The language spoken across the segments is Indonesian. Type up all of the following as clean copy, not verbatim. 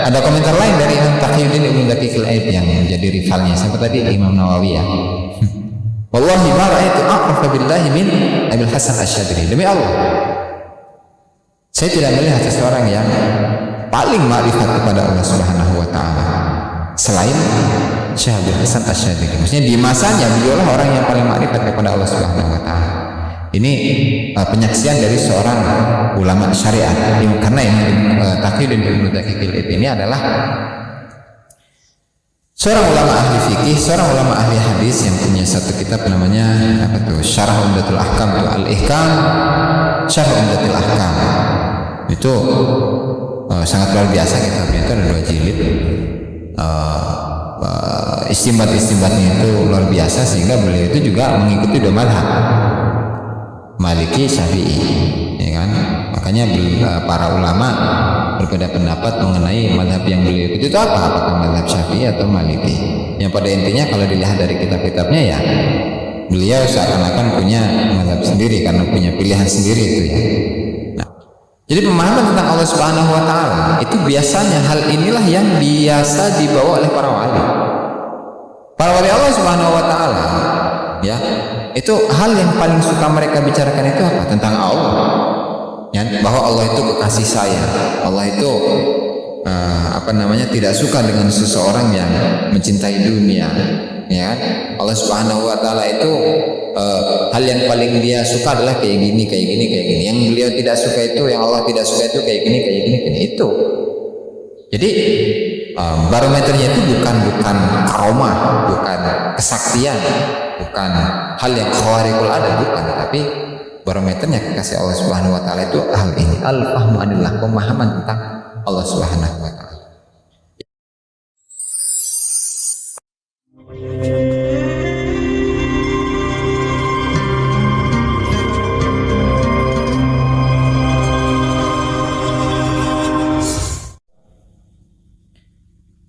Ada komentar lain dari Imam Taqiyuddin Ibnu Daqiq al-Aid yang menjadi rivalnya. Siapa tadi? Imam Nawawi ya. Wallahi ma ra'aitu a'rafa billahi min Abil Hasan Asy-Syadzili. Demi Allah, saya tidak melihat seseorang yang paling ma'rifat kepada Allah Subhanahu wa taala selain Syekh Abil Hasan Asy-Syadzili. Maksudnya di masanya beliaulah orang yang paling ma'rifat kepada Allah Subhanahu wa taala. Ini penyaksian dari seorang ulama syariat. Karena Imam Taqiyuddin Ibnu Daqiq al-Aid ini adalah seorang ulama ahli fikih, seorang ulama ahli hadis yang punya satu kitab namanya apa tuh? Syarah Umdatul Ahkam, tuh Al-Ihkam, Syarah Umdatul Ahkam. Itu sangat luar biasa kitabnya, itu ada 2 jilid. Istimbat-istimbatnya itu luar biasa sehingga beliau itu juga mengikuti 2 mazhab, Maliki, Syafi'i, ya kan? Makanya para ulama berbeda pendapat mengenai mazhab yang beliau ikuti itu apa, apakah mazhab Syafi'i atau Maliki. Yang pada intinya kalau dilihat dari kitab-kitabnya ya beliau seakan-akan punya mazhab sendiri karena punya pilihan sendiri itu ya. Nah, jadi pemahaman tentang Allah Subhanahu wa taala itu biasanya hal inilah yang biasa dibawa oleh para wali. Para wali Allah Subhanahu wa taala ya, itu hal yang paling suka mereka bicarakan itu apa? Tentang Allah. Ya, bahwa Allah itu kekasih sayang. Allah itu tidak suka dengan seseorang yang mencintai dunia. Ya, Allah Subhanahu wa taala itu hal yang paling dia suka adalah kayak gini. Yang beliau tidak suka itu, yang Allah tidak suka itu kayak gini itu. Jadi barometernya itu bukan karomah, bukan kesaktian, bukan hal yang khawariqul ada, bukan, tapi barometernya kekasih Allah Subhanahu wa taala itu hal ini, al-fahmu anillah, pemahaman tentang Allah Subhanahu wa taala.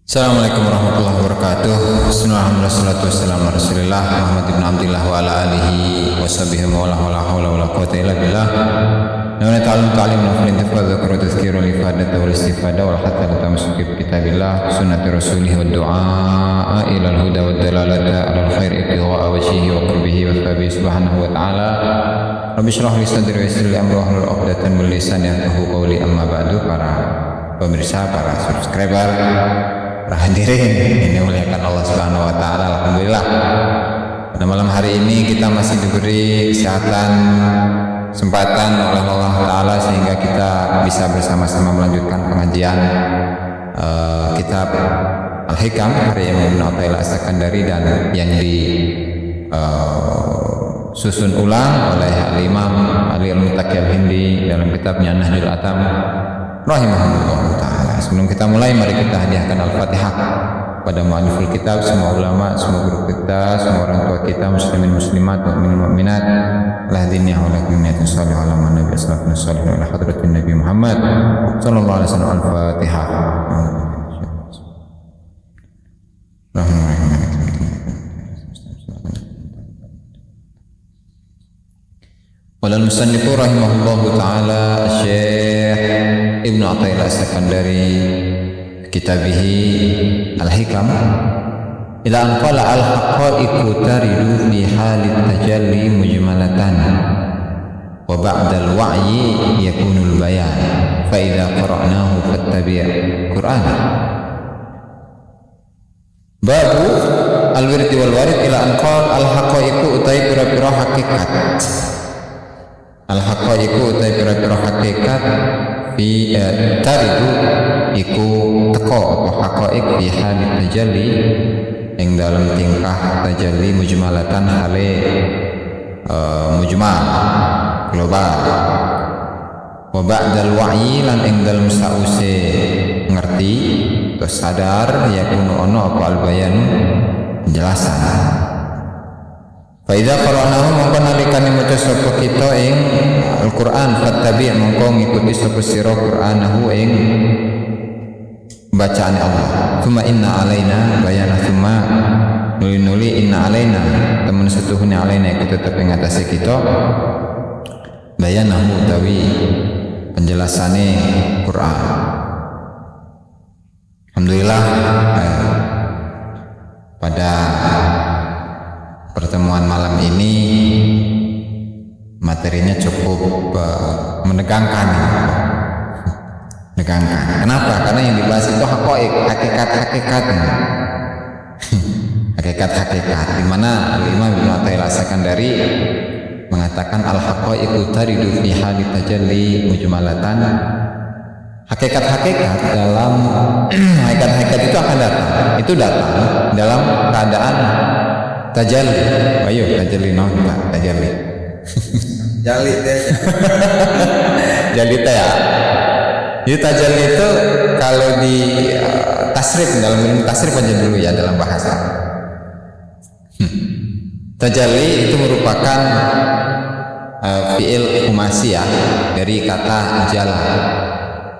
Assalamualaikum warahmatullahi wabarakatuh. Bismillahirrahmanirrahim. Wassalatu wassalamu ala Rasulillah Muhammad ibn Abdillah wa ala alihi wa sahbihi wa la hawla wa la quwwata illa billah. Namanya ta'lim nafil intifad dzikru tazkirul ifadah wal istifadah wal hatta tamassuki bi kitabillah sunnati rasulih wa du'a ila al-huda wa dalalata ala al-khair ibtigha'a wajhihi wa qurbihi wa thabihi subhanahu wa ta'ala. Rabbi shrah li sadri wa yassir li amri wahlul 'uqdatam min lisani yafqahu qawli. Amma ba'du. Para pemirsa, para subscriber, para hadirin ini muliakan Allah Subhanahu wa taala. Alhamdulillah pada malam hari ini kita masih diberi kesempatan oleh Allah taala sehingga kita bisa bersama-sama melanjutkan pengajian kitab Al-Hikam karya Imam Ibnu Athaillah As-Sakandari dan yang disusun ulang oleh Al-Imam Ali Al-Muttaqi Al-Hindi dalam kitabnya Nahjul Atam rahimahullah ta'ala. Sebelum kita mulai, mari kita hadiahkan Al-Fatihah pada mu'alliful kitab, semua ulama, semua guru kita, semua orang tua kita, muslimin muslimat, mu'minin mu'minat, lahdini awlakum niyatin salih alaman nabi asrafin salih ala hadratin Nabi Muhammad sallallahu alaihi wasallam. Al-Fatihah. Walal musannifu rahimahullahu ta'ala Syekh Ibnu Athaillah As-Sakandari kitabihi Al-Hikam ila an qala al-haqa'iqu taridu fi halit tajalli mujmalatan wa ba'dal wa'yi yakunul bayan fa idza qara'nahu fattabi' Qur'an. Babu al-wirdi wal warid ila an qala al-haqa'iqu utai pira-pira hakikat. Al-haqaiqu utai pira-pira hakikat fi taridu iku teko apa haqaiq fi halit tajalli ing dalam tingkah tajalli mujmalatan hale mujmal global wa ba'dal wa'yi lan ing dalam sause ngerti terus sadar yakunu ono apa al-bayan penjelasan. Fa idza qara'nahu mongko nalikane maca sapa kita ing Al-Qur'an fattabi' mongko ngikuti sapa sira Qur'anahu ing bacaane Allah. Tsumma inna alaina bayana tsumma nuli inna alaina temen setuhune alaina iku tetep ing atase kita bayanahu utawi penjelasane Qur'an. Alhamdulillah pada pertemuan malam ini materinya cukup menegangkan. Kenapa? Karena yang dibahas itu hakikat-hakikat di mana Imam Ibnu Athaillah As-Sakandari mengatakan al-haqaiqu taridu fi hali tajalli mujmalatan. Hakikat-hakikat dalam hakikat itu akan datang. Itu datang dalam keadaan tajalli. Ayo tajalli tajalli. Jali teh. Jali teh ya. Jadi tajalli itu kalau di tasrif, dalam ilmu tasrif aja dulu ya dalam bahasa. Tajalli itu merupakan fi'il humasi ya, dari kata jala.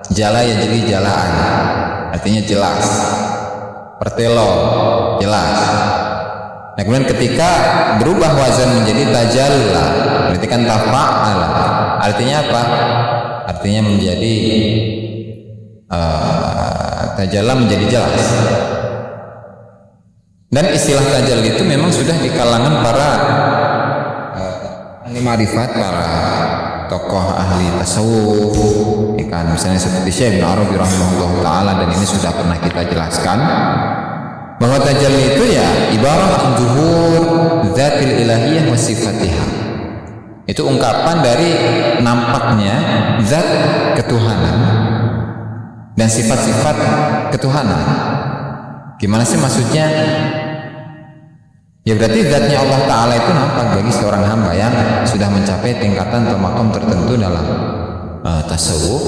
Jala ya jadi jalaan, artinya jelas. Pertelo, jelas. Nah kemudian ketika berubah wazan menjadi tajalla, berarti kan tafa'ala. Artinya apa? Artinya menjadi tajalla menjadi jelas. Dan istilah tajalli itu memang sudah di kalangan para ahli ma'rifat, para tokoh ahli tasawuf, kan misalnya seperti Syekh Ibnu Arabi rahimahullah taala, dan ini sudah pernah kita jelaskan bahwa tajalli itu ya ibarat zuhur dzatil ilahiyah wa sifatiha. Itu ungkapan dari nampaknya zat ketuhanan dan sifat-sifat ketuhanan. Gimana sih maksudnya? Ya berarti zatnya Allah Ta'ala itu nampak bagi seorang hamba yang sudah mencapai tingkatan atau makom tertentu dalam tasawuf,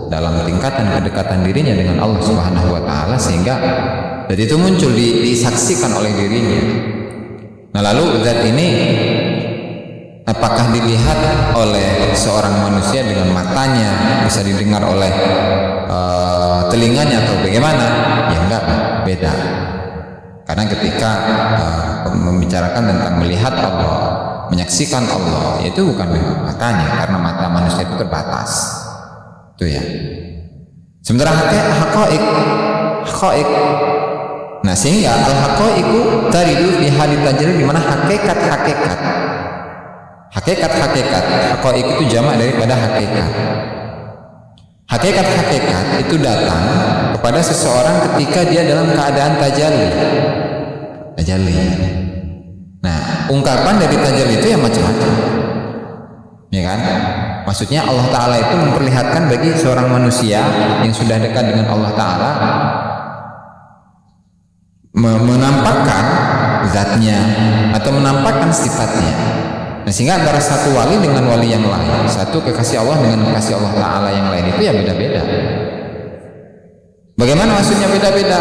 dalam tingkatan kedekatan dirinya dengan Allah Subhanahu wa Ta'ala, sehingga zat itu muncul disaksikan oleh dirinya. Nah lalu zat ini apakah dilihat oleh seorang manusia dengan matanya, bisa didengar oleh telinganya atau bagaimana? Ya enggak, beda. Karena ketika membicarakan tentang melihat Allah, menyaksikan Allah, itu bukan dengan matanya, karena mata manusia itu terbatas. Itu ya. Sementara haqaiq. Nah sehingga al-haqaiqu taridu fi hali tajalli, di mana hakikat. Haqaiq itu jamak daripada hakikat. Hakikat itu datang kepada seseorang ketika dia dalam keadaan tajalli. Nah, ungkapan dari tajalli itu yang macam-macam, ya kan? Maksudnya Allah Ta'ala itu memperlihatkan bagi seorang manusia yang sudah dekat dengan Allah Ta'ala, menampakkan zatnya atau menampakkan sifatnya. Nah, sehingga antara satu wali dengan wali yang lain, satu kekasih Allah dengan kekasih Allah Ta'ala yang lain, itu ya beda-beda. Bagaimana maksudnya beda-beda?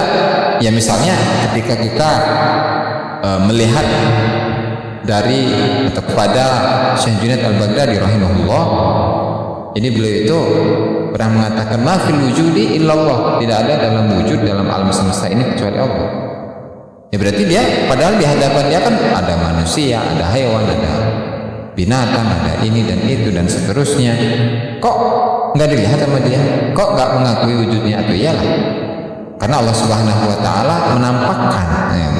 Ya misalnya ketika kita melihat dari atau kepada Syekh Junaid Al-Baghdadi rahimahullah, ini beliau itu pernah mengatakan ma fil wujudi illallah, tidak ada dalam wujud, dalam alam semesta ini kecuali Allah. Ya berarti dia, padahal di hadapan dia kan ada manusia, ada hewan, ada binatang, ada ini dan itu dan seterusnya. Kok nggak dilihat sama dia? Kok nggak mengakui wujudnya? Atau iyalah, karena Allah Subhanahu wa Ta'ala menampakkan,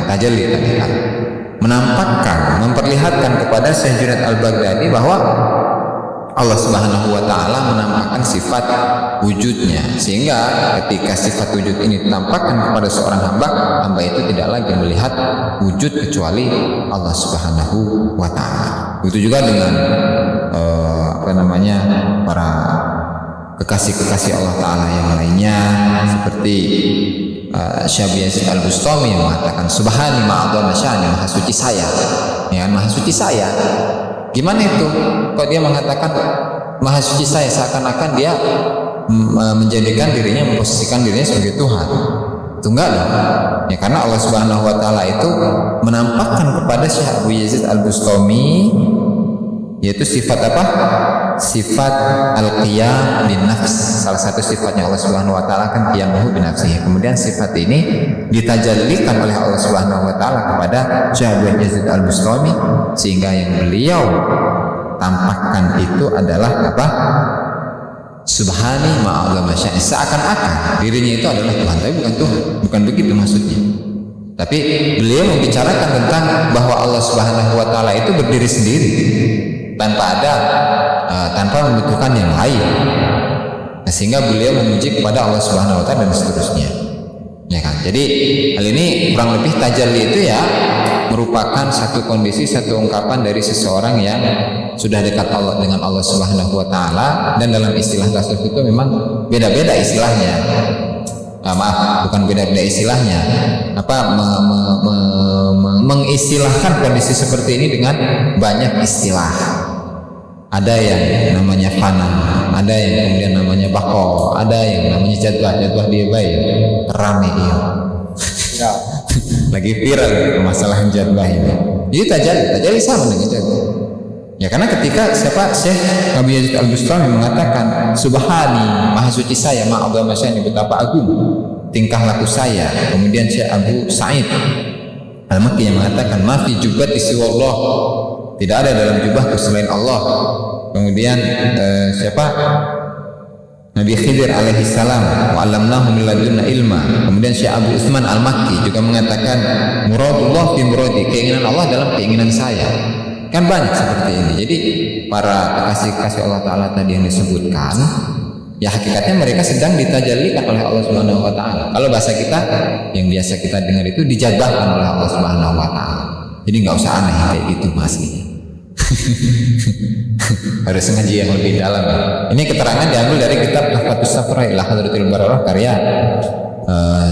tajalli tadi kan, menampakkan, memperlihatkan kepada Syekh Junaid Al-Baghdadi bahwa Allah Subhanahu wa Ta'ala menampakkan sifat wujudnya, sehingga ketika sifat wujud ini ditampakkan kepada seorang hamba itu tidak lagi melihat wujud kecuali Allah Subhanahu wa Ta'ala. Begitu juga dengan para kekasih-kekasih Allah Ta'ala yang lainnya, seperti Syabiyah Al-Bustami yang mengatakan subhani ma'adhama sya'ni, maha suci saya, ya maha suci saya. Gimana itu? Kok dia mengatakan maha suci saya, seakan-akan dia menjadikan dirinya, memposisikan dirinya sebagai Tuhan? Itu enggak dong. Ya karena Allah Subhanahu wa Ta'ala itu menampakkan kepada Syekh Abu Yazid Al-Bustami, yaitu sifat apa? Sifat al-qiyam bin nafs. Salah satu sifatnya Allah Subhanahu wa Ta'ala kan qiyamuhu bin nafsihi. Kemudian sifat ini ditajallikan oleh Allah Subhanahu wa Ta'ala kepada Syekh Abu Yazid Al-Bustami, sehingga yang beliau tampakkan itu adalah apa? Subhani ma'azama sya'ni, seakan-akan dirinya itu adalah Tuhan, tapi bukan Tuhan, bukan begitu maksudnya. Tapi beliau membicarakan tentang bahwa Allah Subhanahu wa taala itu berdiri sendiri tanpa membutuhkan yang lain. Nah, sehingga beliau memuji kepada Allah Subhanahu wa taala dan seterusnya. Ya kan? Jadi hal ini kurang lebih tajalli itu ya merupakan satu kondisi, satu ungkapan dari seseorang yang sudah dekat Allah dengan Allah Subhanahu wa taala, dan dalam istilah tasawuf itu memang beda-beda istilahnya. Bukan beda-beda istilahnya. Mengistilahkan kondisi seperti ini dengan banyak istilah. Ada yang namanya fana, ada yang kemudian namanya bako, ada yang namanya jadwah dia baik, rame iya. Lagi viral masalah jadwah ini. Jadi tajalli sama dengan jadwah. Ya karena ketika Syekh Abu Yazid Al-Bustami mengatakan Subhani, maha suci saya, ma'azama sya'ni, betapa agung tingkah laku saya. Kemudian Syekh Abu Sa'id Al-Makki yang mengatakan ma fi jubbati siwallah, tidak ada dalam jubahku selain Allah. Kemudian Nabi Khidir alaihi salam, wa 'allamnahu min ladunna ilma. Kemudian Syekh Abu Utsman Al-Makki juga mengatakan muradullah fi muradi, keinginan Allah dalam keinginan saya. Kan banyak seperti ini. Jadi para kekasih-kekasih Allah taala tadi yang disebutkan, ya hakikatnya mereka sedang ditajallikan oleh Allah Subhanahu wa taala. Kalau bahasa kita yang biasa kita dengar itu dijadwalkan oleh Allah Subhanahu wa taala. Jadi nggak usah aneh kayak gitu aslinya. Harus ngaji yang lebih dalam. Ini keterangan diambil dari kitab Tuhfatus Safra ila Hadratil Bararah karya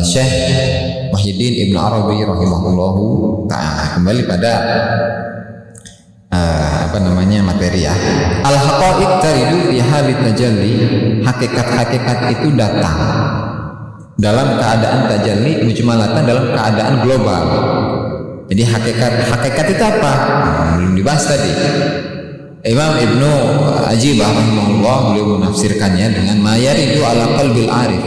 Syekh Muhyiddin Ibnu Arabi rahimahullahu ta'ala. Kembali pada materi ya. Al-haqaiq taridu fi halit tajalli, hakikat-hakikat itu datang dalam keadaan tajalli mujmalatan, dalam keadaan global. Jadi hakikat itu apa? Belum dibahas tadi. Imam Ibnu Ajibah rahimahullah beliau menafsirkannya dengan mayaridu ala qalbil arif,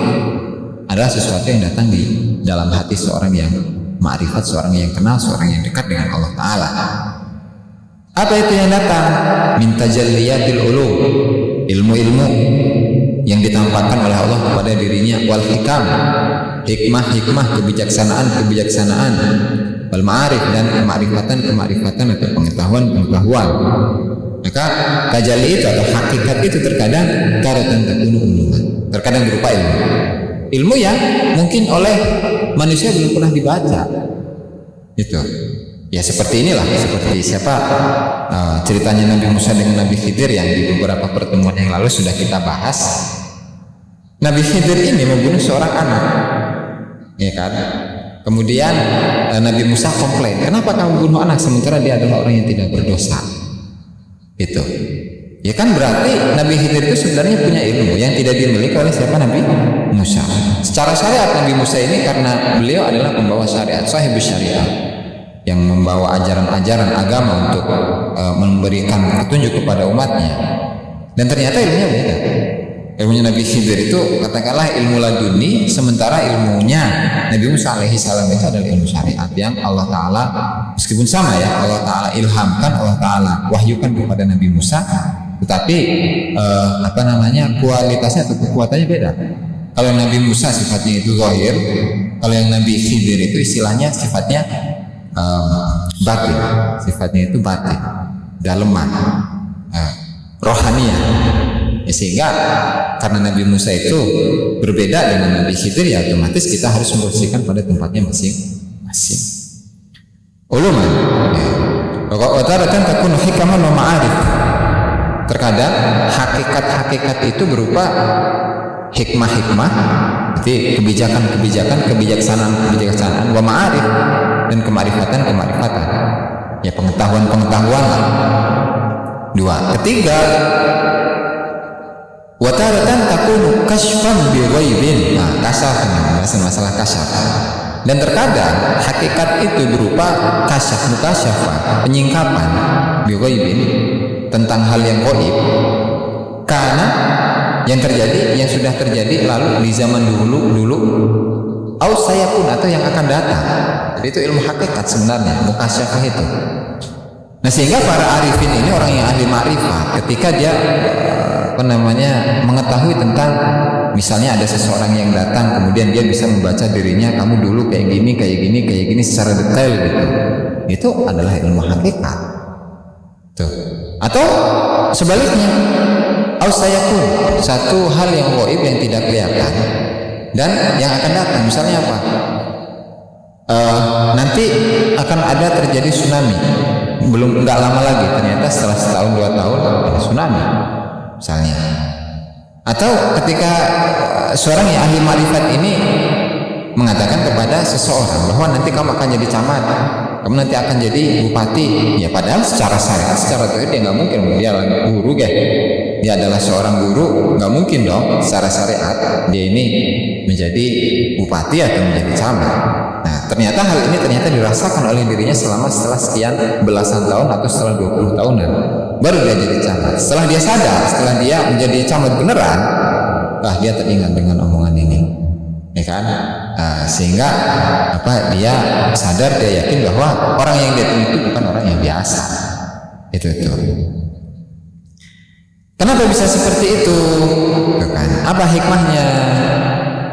adalah sesuatu yang datang di dalam hati seorang yang ma'rifat, seorang yang kenal, seorang yang dekat dengan Allah Ta'ala. Apa itu yang datang? Min tajalliyatil ulum, ilmu-ilmu yang ditampakkan oleh Allah kepada dirinya, wal hikam, hikmah, kebijaksanaan, wal ma'arif, dan kemarifatan atau pengetahuan. Maka tajalli itu atau hakikat itu terkadang taratan takunu uluman, terkadang berupa ilmu yang mungkin oleh manusia belum pernah dibaca. Itu ya seperti inilah, seperti ceritanya Nabi Musa dengan Nabi Khidir yang di beberapa pertemuan yang lalu sudah kita bahas. Nabi Khidir ini membunuh seorang anak, ya kan? Kemudian Nabi Musa komplain, kenapa kamu bunuh anak sementara dia adalah orang yang tidak berdosa? Itu ya kan berarti Nabi Khidir itu sebenarnya punya ilmu yang tidak dimiliki oleh siapa? Nabi Musa. Secara syariat Nabi Musa ini karena beliau adalah pembawa syariat, sahibus syariat, yang membawa ajaran-ajaran agama untuk memberikan petunjuk kepada umatnya, dan ternyata ilmunya beda. Ilmunya Nabi Khidir itu katakanlah ilmu laduni, sementara ilmunya Nabi Musa alaihi salam itu adalah ilmu syariat yang Allah Ta'ala, meskipun sama ya, Allah Ta'ala ilhamkan, Allah Ta'ala wahyukan kepada Nabi Musa, tetapi kualitasnya atau kekuatannya beda. Kalau Nabi Musa sifatnya itu zahir, kalau yang Nabi Khidir itu istilahnya sifatnya batin, sifatnya itu batin, daleman, rohaniah. Ya, sehingga karena Nabi Musa itu berbeda dengan Nabi Khidir, ya otomatis kita harus memposisikan pada tempatnya masing-masing. Uluman. Wataratan takunu hikaman wa ma'arif. Terkadang hakikat-hakikat itu berupa hikmah-hikmah, jadi kebijaksanaan wa ma'arif, dan kemarifatan. Ya pengetahuan. Dua. Ketiga, wataratan takunu kasyfan bi ghaibin. Nah, kasyaf, masalah kasyaf. Dan terkadang hakikat itu berupa kasyaf, mukasyafa, penyingkapan bi ghaibin, tentang hal yang ghaib. Karena yang sudah terjadi lalu di zaman dulu saya pun atau yang akan datang. Jadi itu ilmu hakikat sebenarnya, mukasyafah itu. Nah, sehingga para arifin ini orang yang ahli ma'rifat, ketika dia mengetahui tentang misalnya ada seseorang yang datang kemudian dia bisa membaca dirinya, kamu dulu kayak gini secara detail gitu. Itu adalah ilmu hakikat. Tuh. Atau sebaliknya, ausayakun, satu hal yang gaib yang tidak kelihatan dan yang akan datang, misalnya apa? Nanti akan ada terjadi tsunami. Nggak lama lagi, ternyata setelah setahun 2 tahun ada tsunami misalnya. Atau ketika seorang yang ahli ma'rifat ini mengatakan kepada seseorang bahwa nanti kamu akan jadi camat, kamu nanti akan jadi bupati, ya padahal secara syariat, secara tauhid dia nggak mungkin, dia guru dia adalah seorang guru, nggak mungkin dong secara syariat dia ini menjadi bupati atau menjadi camat. Nah ternyata hal ini dirasakan oleh dirinya setelah sekian belasan tahun atau setelah 20 tahunan baru dia jadi camat. Setelah dia sadar, setelah dia menjadi camat beneran, dia teringat dengan omongan ini, ya kan? Sehingga dia sadar, dia yakin bahwa orang yang dia temui itu bukan orang yang biasa. Itu. Kenapa bisa seperti itu? Kan? Apa hikmahnya?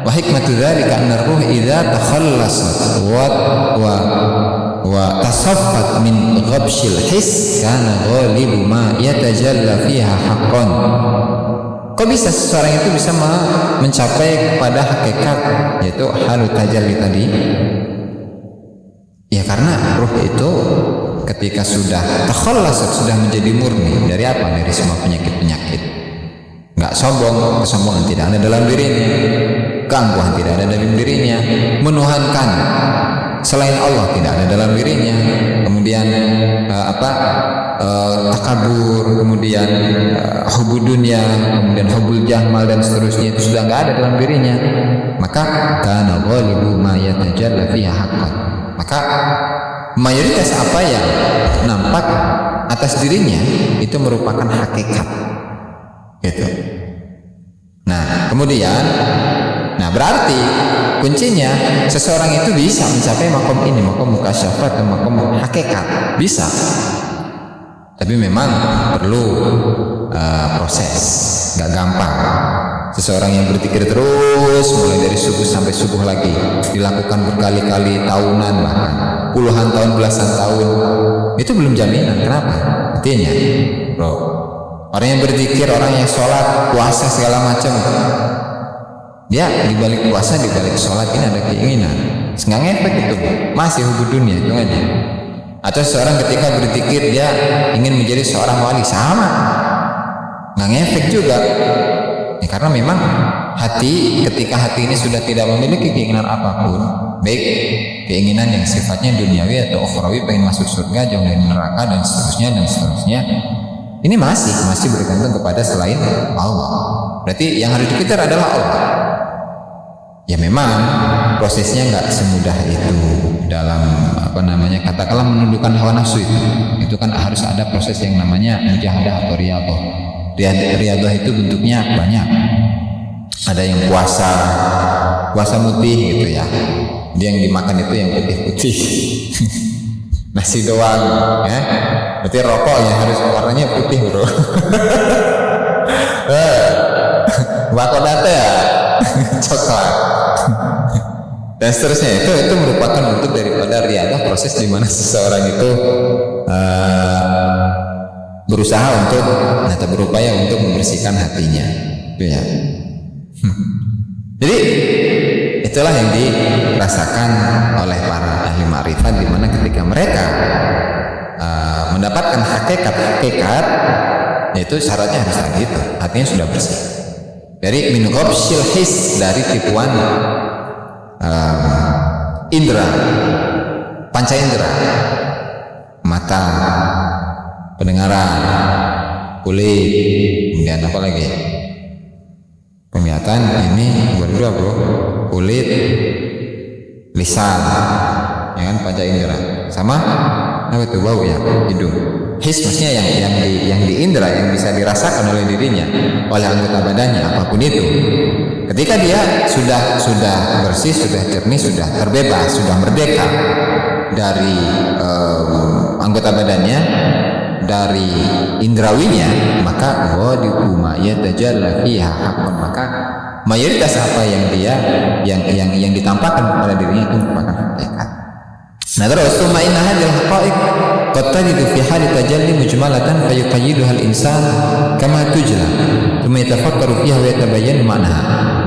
Wa hikmatu dzalika anna ar-ruh idza takhallasat wa tasaffat min ghabshil his kana ghalibu ma yatajalla fiha haqqan. Kok bisa seseorang itu bisa mencapai kepada hakikat, yaitu halu tajalli tadi? Ya karena ruh itu ketika sudah takhallasat, sudah menjadi murni dari apa? Dari semua penyakit-penyakit. Nggak sombong, kesombongan tidak ada dalam dirinya, keangkuhan tidak ada dalam dirinya, menuhankan selain Allah tidak ada dalam dirinya, kemudian takabur, kemudian hubud dunia, kemudian hubul jahmal dan seterusnya itu sudah nggak ada dalam dirinya. Maka kana ghalibu ma yatajalla fiha haqqan. Maka mayoritas apa yang nampak atas dirinya itu merupakan hakikat. Gitu. Nah, kemudian berarti kuncinya seseorang itu bisa mencapai makom ini, makom mukasyafat atau makom hakikat, bisa. Tapi memang perlu proses, nggak gampang. Seseorang yang berpikir terus mulai dari subuh sampai subuh lagi, dilakukan berkali-kali, tahunan bahkan puluhan tahun, belasan tahun, itu belum jaminan. Kenapa? Artinya, bro, orang yang berzikir, orang yang sholat, puasa segala macam, dia di balik puasa, di balik sholat ini ada keinginan, nggak ngefek itu, masih hubud dunia itu aja. Atau seorang ketika berzikir dia ingin menjadi seorang wali, sama, nggak ngefek juga. Ya, karena memang ketika hati ini sudah tidak memiliki keinginan apapun, baik keinginan yang sifatnya duniawi atau ukhrawi, pengen masuk surga, jauh dari neraka dan seterusnya, ini masih bergantung kepada selain Allah. Berarti yang harus dikejar adalah Allah. Ya memang prosesnya nggak semudah itu dalam katakanlah menundukkan hawa nafsu itu kan harus ada proses yang namanya mujahadah atau riyadhah. Riyadhah itu bentuknya banyak. Ada yang puasa putih gitu ya. Dia yang dimakan itu yang putih-putih. Nasi doang ya. Berarti rokoknya harus warnanya putih, bro. Bakodate ya coklat. Dan seterusnya itu merupakan bentuk daripada riyadhah, proses di mana seseorang itu berusaha untuk atau berupaya untuk membersihkan hatinya, itu ya. Jadi itulah yang dirasakan oleh para ahli ma'rifat, di mana ketika mereka mendapatkan hakikat, yaitu syaratnya harus tadi itu, hatinya sudah bersih dari min ghabsyil his, dari tipuan indra, panca indra, mata, pendengaran, kulit, kemudian apa lagi? Penglihatan, ini berdua bro, kulit, lisan, ya kan, panca indra, sama apa itu, bau ya, hidung. His maksudnya yang di indra, yang bisa dirasakan oleh dirinya, oleh anggota badannya, apapun itu. Ketika dia sudah bersih, sudah jernih, sudah terbebas, sudah merdeka dari anggota badannya, dari indrawinya, maka ghalibu ma yatajalla fiha haqqan, maka mayoritas apa yang dia yang ditampakkan kepada dirinya itu merupakan hakikat. Nah terus summa inna hadhil haqa'iq qad tajidu fi hali tajalli mujmalatan fa yuqayyiduha al-insan kama tujla thumma yatafakkaru fiha wa yatabayyanu ma'naha.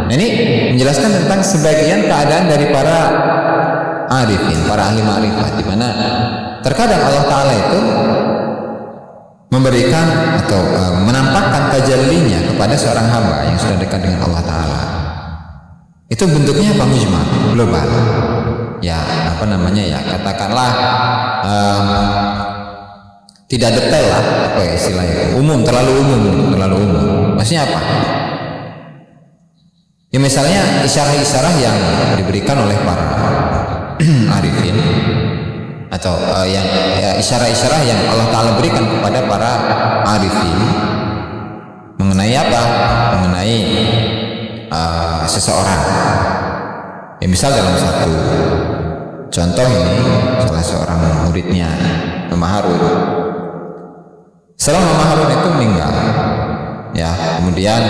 Nah ini menjelaskan tentang sebagian keadaan dari para arifin, para ahli ma'rifat, di mana terkadang Allah Ta'ala itu memberikan atau menampakkan tajallinya kepada seorang hamba yang sudah dekat dengan Allah Ta'ala. Itu bentuknya apa? Mujmal, global. Ya, apa namanya ya, katakanlah tidak detail lah, apa ya istilahnya, umum, terlalu umum. Maksudnya apa? Ya misalnya isyarah-isyarah yang diberikan oleh para arifin, atau yang isyarah-isyarah yang Allah Ta'ala berikan kepada para arifin mengenai apa? Mengenai seseorang. Ya misal dalam satu contoh ini, salah seorang muridnya Mama Harun. Setelah Mama Harun itu meninggal, ya kemudian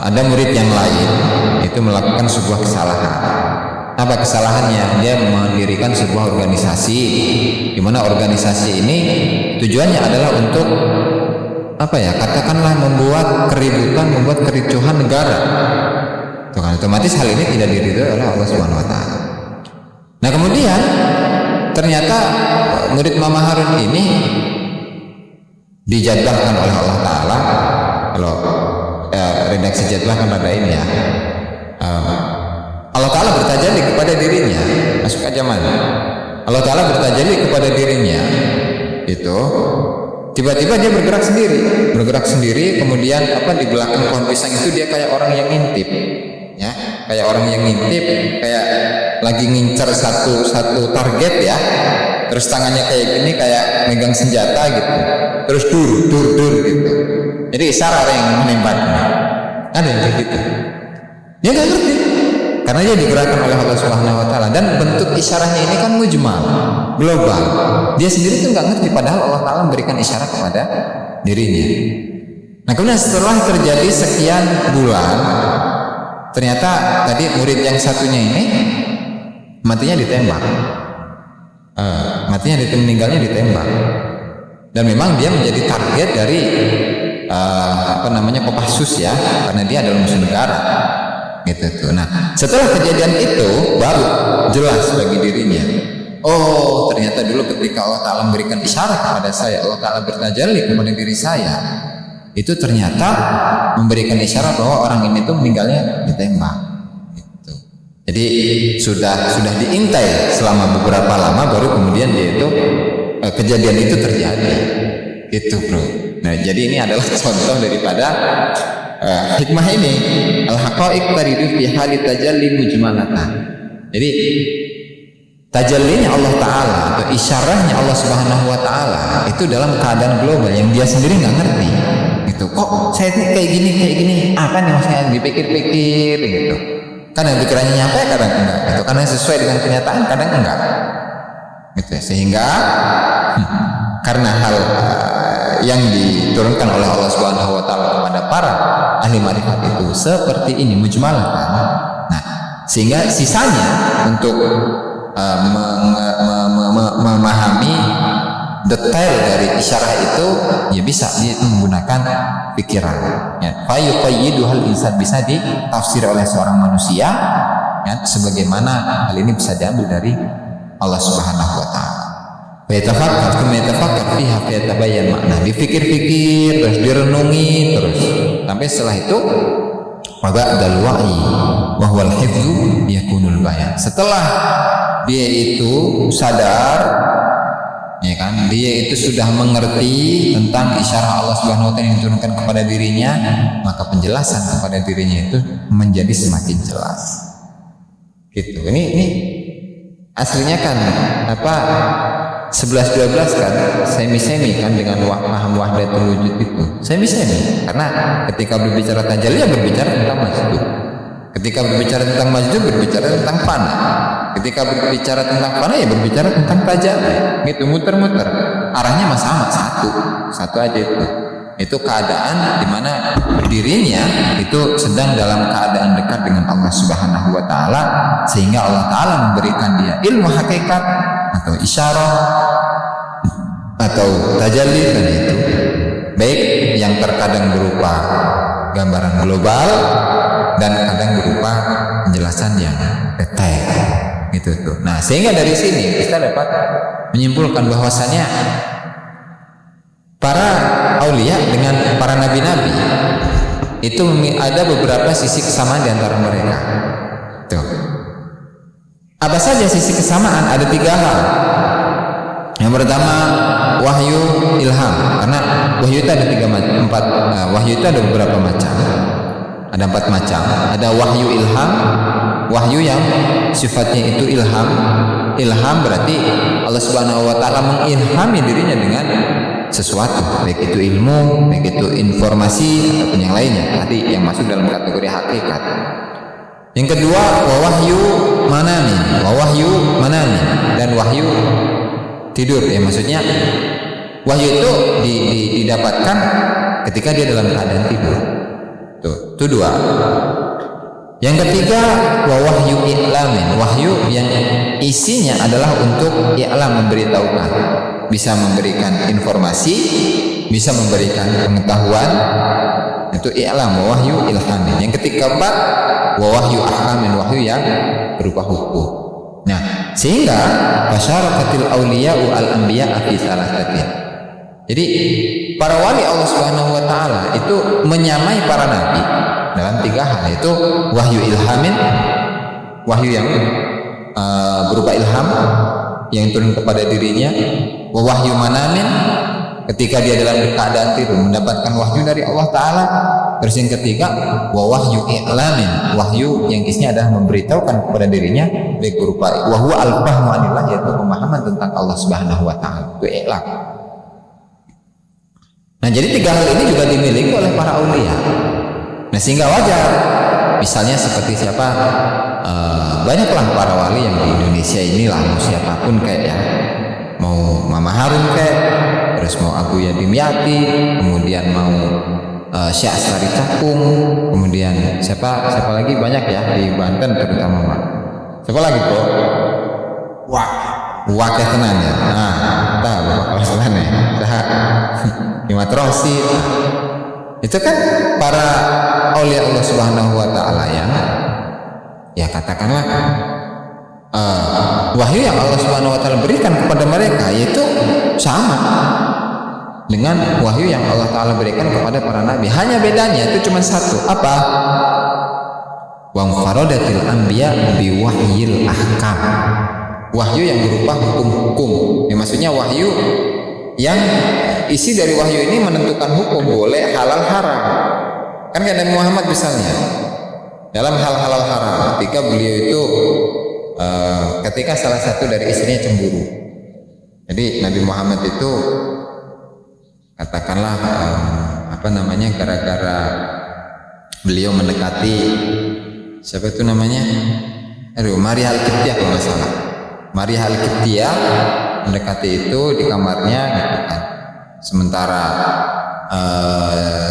ada murid yang lain itu melakukan sebuah kesalahan. Apa kesalahannya? Dia mendirikan sebuah organisasi, di mana organisasi ini tujuannya adalah untuk apa ya? Katakanlah membuat keributan, membuat kericuhan negara. Tuh kan, otomatis hal ini tidak diridhoi oleh Allah Subhanahu wa taala. Nah, kemudian ternyata murid Mama Harun ini dijadwalkan oleh Allah Ta'ala. Kalau redaksi jadwal kan ada ini ya, Allah Ta'ala bertajalli kepada dirinya, masuk aja mana, Allah Ta'ala bertajalli kepada dirinya itu tiba-tiba dia bergerak sendiri, kemudian apa, di belakang pohon pisang itu dia kayak orang yang ngintip, ya, kayak orang yang ngintip, kayak lagi ngincar satu target ya, terus tangannya kayak gini, kayak megang senjata gitu, terus dur gitu. Jadi isyarat yang menembaknya. Ada yang kayak gitu. Dia nggak ngerti, karena dia digerakkan oleh Allah Subhanahu Wa Taala, dan bentuk isyarahnya ini kan mujmal, global. Dia sendiri tuh nggak ngerti, padahal Allah Taala memberikan isyarat kepada dirinya. Nah kemudian setelah terjadi sekian bulan, ternyata tadi murid yang satunya ini matinya ditembak, meninggalnya ditembak, dan memang dia menjadi target dari Kopassus ya, karena dia adalah musuh negara gitu tuh. Nah setelah kejadian itu baru jelas bagi dirinya, oh ternyata dulu ketika Allah Ta'ala memberikan isyarat kepada saya, Allah Ta'ala bertajalli kepada diri saya, itu ternyata memberikan isyarat bahwa orang ini tuh meninggalnya ditembak gitu. Jadi sudah diintai selama beberapa lama, baru kemudian dia itu kejadian itu terjadi gitu bro. Nah jadi ini adalah contoh daripada hikmah ini, al-haqa'iq taridu fi hali tajalli mujmalatan. Jadi tajallinya Allah Ta'ala atau isyarahnya Allah Subhanahu Wa Ta'ala itu dalam keadaan global yang dia sendiri nggak ngerti gitu. Kok saya ini kayak gini, apa nih maksudnya, dipikir-pikir gitu. Kadang pikirannya nyampe, kadang enggak gitu. Karena sesuai dengan kenyataan, kadang enggak gitu. Sehingga karena hal yang diturunkan oleh Allah Subhanahu Wa Ta'ala kepada para ahli marifat itu seperti ini, mujmalatan. Nah sehingga sisanya untuk memahami detail dari isyarah itu ya bisa dia itu menggunakan pikiran ya. Fayuqayyiduhal insan, bisa ditafsir oleh seorang manusia ya, sebagaimana hal ini bisa diambil dari Allah Subhanahu Wa Ta'ala. Yatafakkar fiha fayatabayyan makna, dipikir-pikir terus, direnungi terus, sampai setelah itu ba'dal wa'i wa huwal hifdzu yakunul bayan. Setelah dia itu sadar ya kan, dia itu sudah mengerti tentang isyarah Allah Subhanahu Wa Ta'ala yang diturunkan kepada dirinya, maka penjelasan kepada dirinya itu menjadi semakin jelas gitu. Ini aslinya kan apa, 11-12 kan, semi kan, dengan paham wahdatul wujud itu semi, karena ketika berbicara tajalli ya berbicara tentang majdud, ketika berbicara tentang majdud berbicara tentang fana, ketika berbicara tentang fana ya berbicara tentang tajalli gitu, muter-muter. arahnya sama, satu aja itu. Itu keadaan di mana dirinya itu sedang dalam keadaan dekat dengan Allah Subhanahu wa taala, sehingga Allah taala memberikan dia ilmu hakikat atau isyarah atau tajalli tadi itu, baik yang terkadang berupa gambaran global dan kadang berupa penjelasan yang detail gitu tuh. Nah, sehingga dari sini kita dapat menyimpulkan bahwasannya para aulia dengan para nabi-nabi itu ada beberapa sisi kesamaan di antara mereka. Tuh. Apa saja sisi kesamaan? Ada 3 hal. Yang pertama, wahyu ilham. Karena wahyu itu ada wahyu itu ada beberapa macam. Ada 4 macam. Ada wahyu ilham, wahyu yang sifatnya itu ilham. Ilham berarti Allah Subhanahu wa taala mengilhami dirinya dengan sesuatu, baik itu ilmu, baik itu informasi ataupun yang lainnya. Tadi yang masuk dalam kategori hakikat. Yang kedua, wahyu manami, dan wahyu tidur. Ya, maksudnya wahyu itu didapatkan ketika dia dalam keadaan tidur. Tuh, itu 2. Yang ketiga, wahyu i'lamin, wahyu yang isinya adalah untuk i'lam, memberitahukan, bisa memberikan informasi, bisa memberikan pengetahuan, itu i'lam, wahyu ilhamin. Yang ketiga, 4, wahyu ahkamin, wahyu yang berupa hukum. Nah, sehingga fasyarakatil awliya'u al-anbiya'a fi thalathatin. Jadi para wali Allah Subhanahu wa taala itu menyamai para nabi dalam 3 hal, yaitu wahyu ilhamin, wahyu yang berupa ilham yang turun kepada dirinya, wahyu manamin, ketika dia dalam keadaan tidur mendapatkan wahyu dari Allah taala. Terus yang ketiga, wahyu i'lamin, wahyu yang isinya adalah memberitahukan kepada dirinya, baik berupa wahyu al-fahmu anillah, yaitu pemahaman tentang Allah Subhanahu wa taala, itu i'lam. Nah, jadi 3 hal ini juga dimiliki oleh para aulia. Nah, sehingga wajar, misalnya seperti siapa, banyaklah para wali yang di Indonesia ini lah, mau siapapun kayak ya, mau Mama Harun kayak, terus mau Abu Yadim Yati, kemudian mau Syekh Astari Cakung, kemudian siapa lagi, banyak ya di Banten terutama, Pak. Siapa lagi, Bro? Wakil tenan ya. Nah, tahu Bapak kalau salah nih. Imam Rosi. Itu kan para aulia Allah Subhanahu wa taala yang ya katakanlah wahyu yang Allah Subhanahu wa taala berikan kepada mereka yaitu sama dengan wahyu yang Allah taala berikan kepada para nabi. Hanya bedanya itu cuma satu. Apa? Wa faradatil anbiya bi wahyil ahkam. Wahyu yang berupa hukum-hukum. Ya, maksudnya wahyu yang isi dari wahyu ini menentukan hukum, boleh, halal, haram. Kan kayak Nabi Muhammad misalnya dalam hal halal haram, ketika beliau itu ketika salah satu dari istrinya cemburu. Jadi Nabi Muhammad itu katakanlah gara-gara beliau mendekati siapa itu namanya, Maria Al-Qibtiyah kalau nggak salah. Maria Al-Qibtiyah mendekati itu di kamarnya gitu kan. Sementara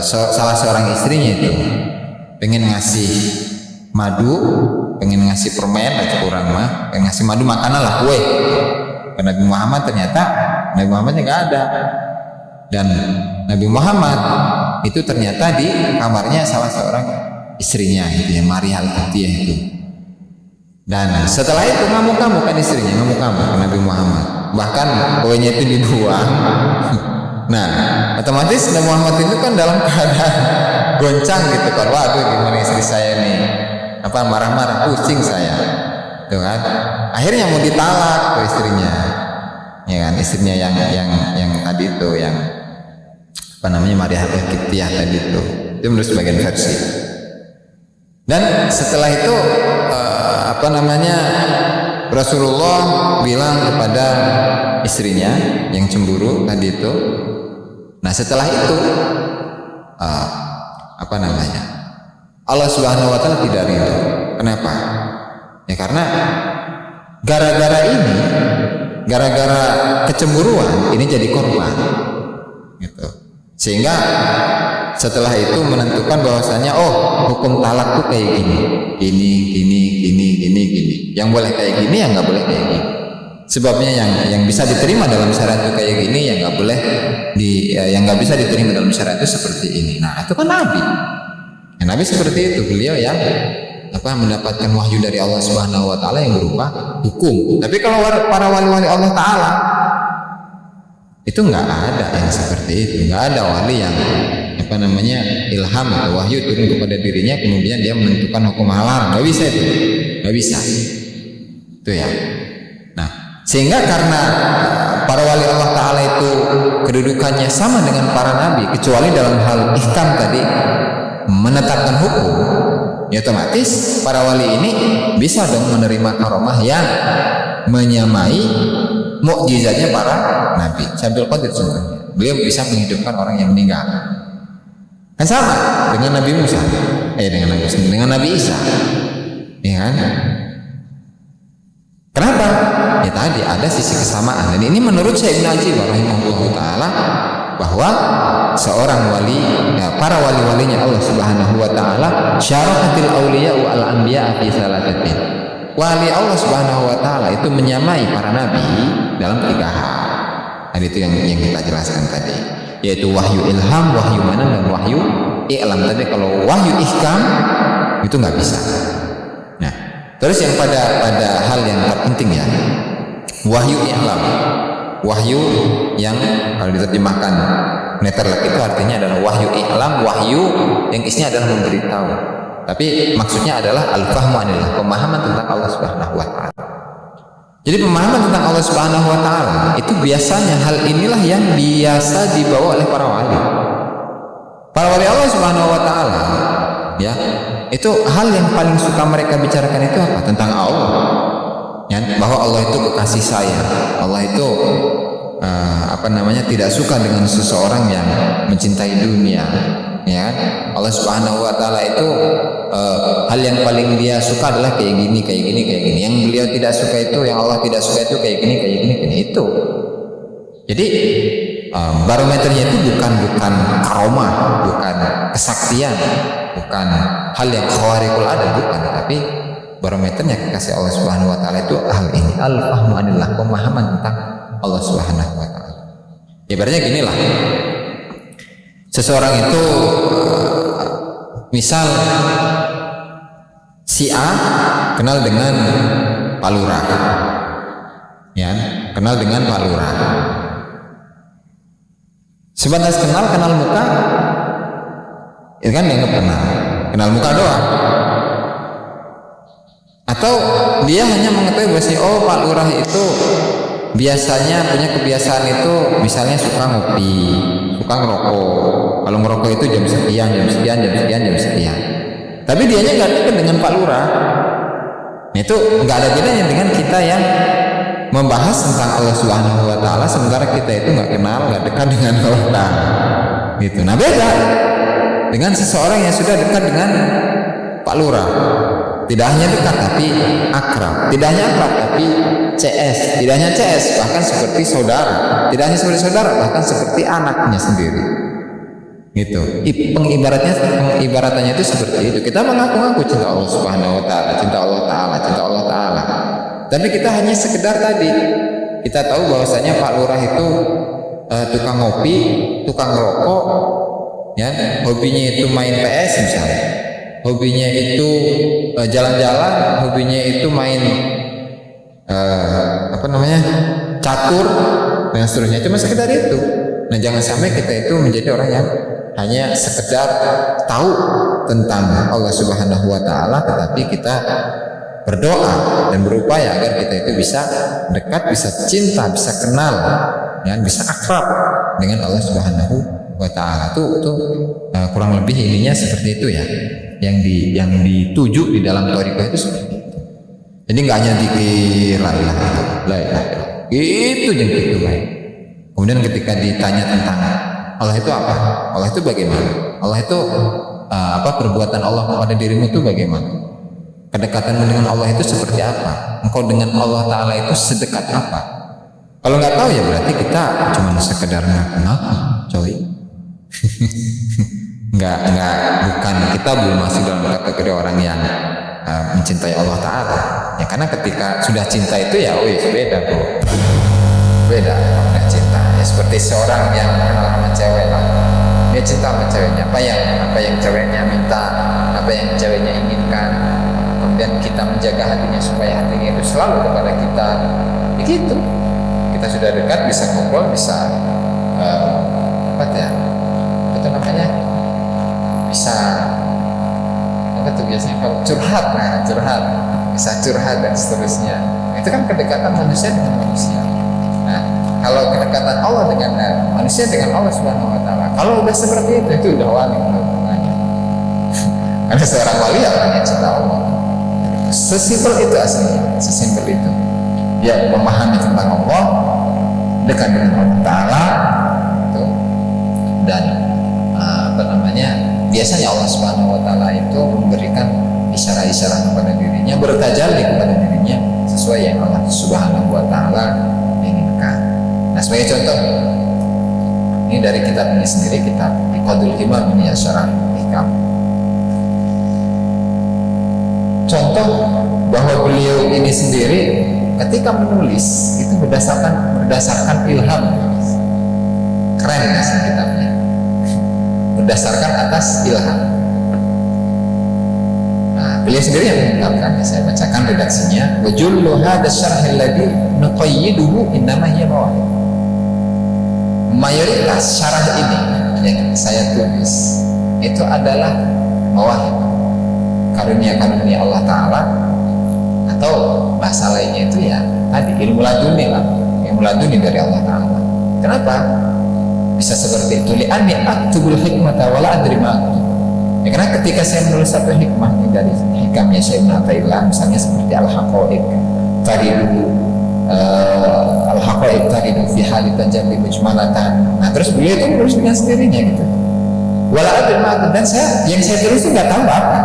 salah seorang istrinya itu pengen ngasih madu, pengen ngasih permen atau kurang mah, pengen ngasih madu, makanan lah, kue ke Nabi Muhammad. Ternyata Nabi Muhammadnya nggak ada, dan Nabi Muhammad itu ternyata di kamarnya salah seorang istrinya gitu ya, Maria Al-Qibtiyah itu. Dan setelah itu ngamuk-ngamuk kan istrinya, ngamuk-ngamuk ke Nabi Muhammad, bahkan kuenya itu dibuang. Nah, otomatis Nabi Muhammad itu kan dalam keadaan goncang gitu kan, waduh gimana istri saya nih, marah-marah, pusing saya, tuh kan. Akhirnya mau ditalak ke istrinya, ya kan, istrinya yang tadi itu, yang Maria Al-Qibtiyah tadi itu menurut sebagian versi. Dan setelah itu Rasulullah bilang kepada istrinya yang cemburu tadi itu. Nah, setelah itu Allah Subhanahu wa taala tidak ridho. Kenapa? Ya karena gara-gara gara-gara kecemburuan ini jadi korban gitu. Sehingga setelah itu menentukan bahwasanya hukum talak tuh kayak gini. Yang boleh kayak gini, yang nggak boleh kayak gini. Sebabnya yang bisa diterima dalam syariat itu kayak gini, yang nggak boleh yang nggak bisa diterima dalam syariat itu seperti ini. Nah itu kan Nabi. Ya, Nabi seperti itu, beliau yang mendapatkan wahyu dari Allah Subhanahu Wa Taala yang berupa hukum. Tapi kalau para wali-wali Allah Taala itu nggak ada yang seperti itu, nggak ada wali yang ilham atau wahyu turun kepada dirinya kemudian dia menentukan hukum halal. Nggak bisa itu, nggak bisa. Itu ya. Nah, sehingga karena para wali Allah Ta'ala itu kedudukannya sama dengan para nabi, kecuali dalam hal ihkam tadi menetapkan hukum, ya otomatis para wali ini bisa dong menerima karomah yang menyamai mukjizatnya para nabi. Syabdul Qadir contohnya, beliau bisa menghidupkan orang yang meninggal, kan sama dengan Nabi Musa, dengan Nabi Isa, ya kan? Kenapa? Ya tadi ada sisi kesamaan, dan ini menurut Syekh Ibnu Ajib rahimahullah taala bahwa seorang wali, para wali-walinya Allah Subhanahu wa taala syarakatil auliya wal anbiya fi salatatin. Wali Allah Subhanahu wa taala itu menyamai para nabi dalam 3 hal. Tadi itu yang kita jelaskan tadi, yaitu wahyu ilham, wahyu manan, dan wahyu i'lam. Tadi kalau wahyu ihkam itu nggak bisa. Nah, terus yang pada hal yang terpenting ya, wahyu i'lam, wahyu yang kalau diterjemahkan netherlek itu artinya adalah wahyu i'lam, wahyu yang isinya adalah memberitahu. Tapi maksudnya adalah al-fahmu anillah, pemahaman tentang Allah Subhanahu wa taala. Jadi pemahaman tentang Allah Subhanahu wa taala itu biasanya hal inilah yang biasa dibawa oleh para wali. Para wali Allah Subhanahu wa taala ya, itu hal yang paling suka mereka bicarakan itu apa? Tentang Allah. Ya, bahwa Allah itu kekasih sayang. Allah itu tidak suka dengan seseorang yang mencintai dunia. Ya, Allah Subhanahu wa taala itu hal yang paling dia suka adalah kayak gini. Yang beliau tidak suka itu, yang Allah tidak suka itu kayak gini itu. Jadi barometernya itu bukan karomah, bukan kesaktian, bukan hal yang khawariqul ada, bukan, tapi barometernya kekasih Allah Subhanahu wa taala itu hal ini, al-fahmu anillah, pemahaman tentang Allah Subhanahu wa taala. Ibaratnya ginilah. Seseorang itu misal si A kenal dengan Pak Lurah, ya, kenal dengan Pak Lurah. Sebatas kenal muka, itu kan dianggap kenal muka doang. Atau dia hanya mengetahui bahwa Pak Lurah itu biasanya punya kebiasaan itu misalnya suka ngopi, suka ngerokok. Kalau ngerokok itu jam sekian. Tapi dianya nggak dekat dengan Pak Lurah. Nah, itu nggak ada bedanya dengan kita yang membahas tentang Allah Subhanahu wa taala sementara kita itu nggak kenal, nggak dekat dengan Allah Ta'ala. Gitu. Nah, beda dengan seseorang yang sudah dekat dengan Pak Lurah. Tidak hanya dekat tapi akrab. Tidak hanya akrab tapi CS. Tidak hanya CS, bahkan seperti saudara. Tidak hanya seperti saudara, bahkan seperti anaknya sendiri. Gitu. Pengibaratannya itu seperti itu. Kita mengaku-ngaku cinta Allah Subhanahu wa taala, cinta Allah taala. Tapi kita hanya sekedar tadi kita tahu bahwasanya Pak Lurah itu tukang ngopi, tukang rokok, ya, hobinya itu main PS misalnya, hobinya itu jalan-jalan, hobinya itu main catur dan seterusnya. Cuma sekedar itu. Nah, jangan sampai kita itu menjadi orang yang hanya sekedar tahu tentang Allah Subhanahu wa taala, tetapi kita berdoa dan berupaya agar kita itu bisa dekat, bisa cinta, bisa kenal, ya, bisa akrab dengan Allah Subhanahu wa taala. Itu kurang lebih ininya seperti itu ya. Yang dituju di dalam thariqah itu seperti itu. Jadi nggak hanya zikir la ilaha illallah. Itu yang itu baik. Kemudian ketika ditanya tentang Allah itu apa? Allah itu bagaimana? Allah itu perbuatan Allah kepada dirimu itu bagaimana? Kedekatanmu dengan Allah itu seperti apa? Engkau dengan Allah Ta'ala itu sedekat apa? Kalau nggak tahu ya berarti kita cuma sekedar ngaku-ngaku, coy. Bukan, kita belum masuk dalam kategori orang yang mencintai Allah Ta'ala. Ya karena ketika sudah cinta itu ya, beda bro. Beda makna cinta. Ya seperti seorang yang kenal sama cewek lah. Dia cinta sama ceweknya. Apa yang ceweknya minta, apa yang ceweknya inginkan. Kemudian kita menjaga hatinya supaya hatinya itu selalu kepada kita. Begitu. Kita sudah dekat, bisa ngobrol, bisa bisa biasanya kalau curhat, bisa curhat dan seterusnya. Itu kan kedekatan manusia dengan manusia. Nah, kalau kedekatan Allah dengan manusia dengan Allah Subhanahu Wa Taala, kalau udah seperti itu udah wali namanya. Karena seorang wali orang yang cinta Allah. Sesimpel itu aslinya, sesimpel itu. Dia memahami tentang Allah, dekat dengan Allah Ta'ala, dan biasanya Allah Subhanahu Wa Ta'ala itu memberikan isyarat-isyarat kepada dirinya, bertajalli kepada dirinya sesuai yang Allah Subhanahu Wa Ta'ala inginkan. Nah, sebagai contoh, ini dari kitab ini sendiri, kitab Iqadul Himam ini ya, syarah hikam. Contoh bahwa beliau ini sendiri ketika menulis itu berdasarkan ilham. Keren ya kitabnya, berdasarkan atas ilham. Nah, beliau sendiri yang mengungkapkan, saya bacakan redaksinya. Wa jullu hadha syarh alladhi nuqayyiduhu innama hiya mawahib. Mayoritas syarah ini yang saya tulis itu adalah mawahib, karunia-karunia Allah Ta'ala, atau bahasa lainnya itu ya tadi ilmu laduni lah, ilmu laduni dari Allah Ta'ala. Kenapa bisa seperti itu? Li'anni aktubul hikmata wala adri ma aktub. Ya, karena ketika saya menulis satu hikmah ini dari hikamnya Syekh Ibnu Athaillah, misalnya seperti al-haqaiq taridu al-haqaiq taridu fi halit tajalli mujmalatan. Nah, terus beliau itu menulis dengan sendirinya gitu. Wala adri ma aktub, dan yang saya tulis itu nggak tahu apa.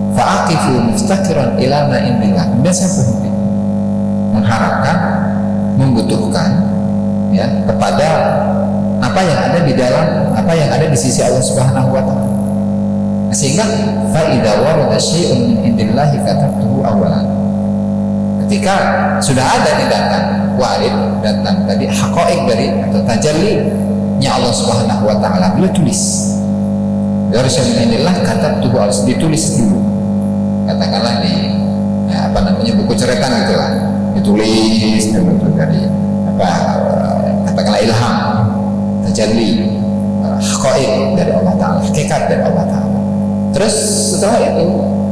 Fa'aqifu muftakiran ila ma indillah. Kemudian saya berhenti mengharapkan, membutuhkan ya kepada apa yang ada di dalam, apa yang ada di sisi Allah Subhanahu Wa Ta'ala. Sehingga fa'idha warada syai'un min indillahi katabtuhu awalan. Ketika sudah ada di datang warid, datang tadi haqaiq dari atau tajalli-nya Allah Subhanahu Wa Ta'ala, beliau tulis. Dari syai'un min indillah katabtuhu, harus ditulis dulu. Katakanlah di buku coretan gitulah, ditulis dulu dari katakanlah ilham, tajalli, haqaiq dari Allah Ta'ala, hakikat dari Allah Ta'ala. Terus setelah itu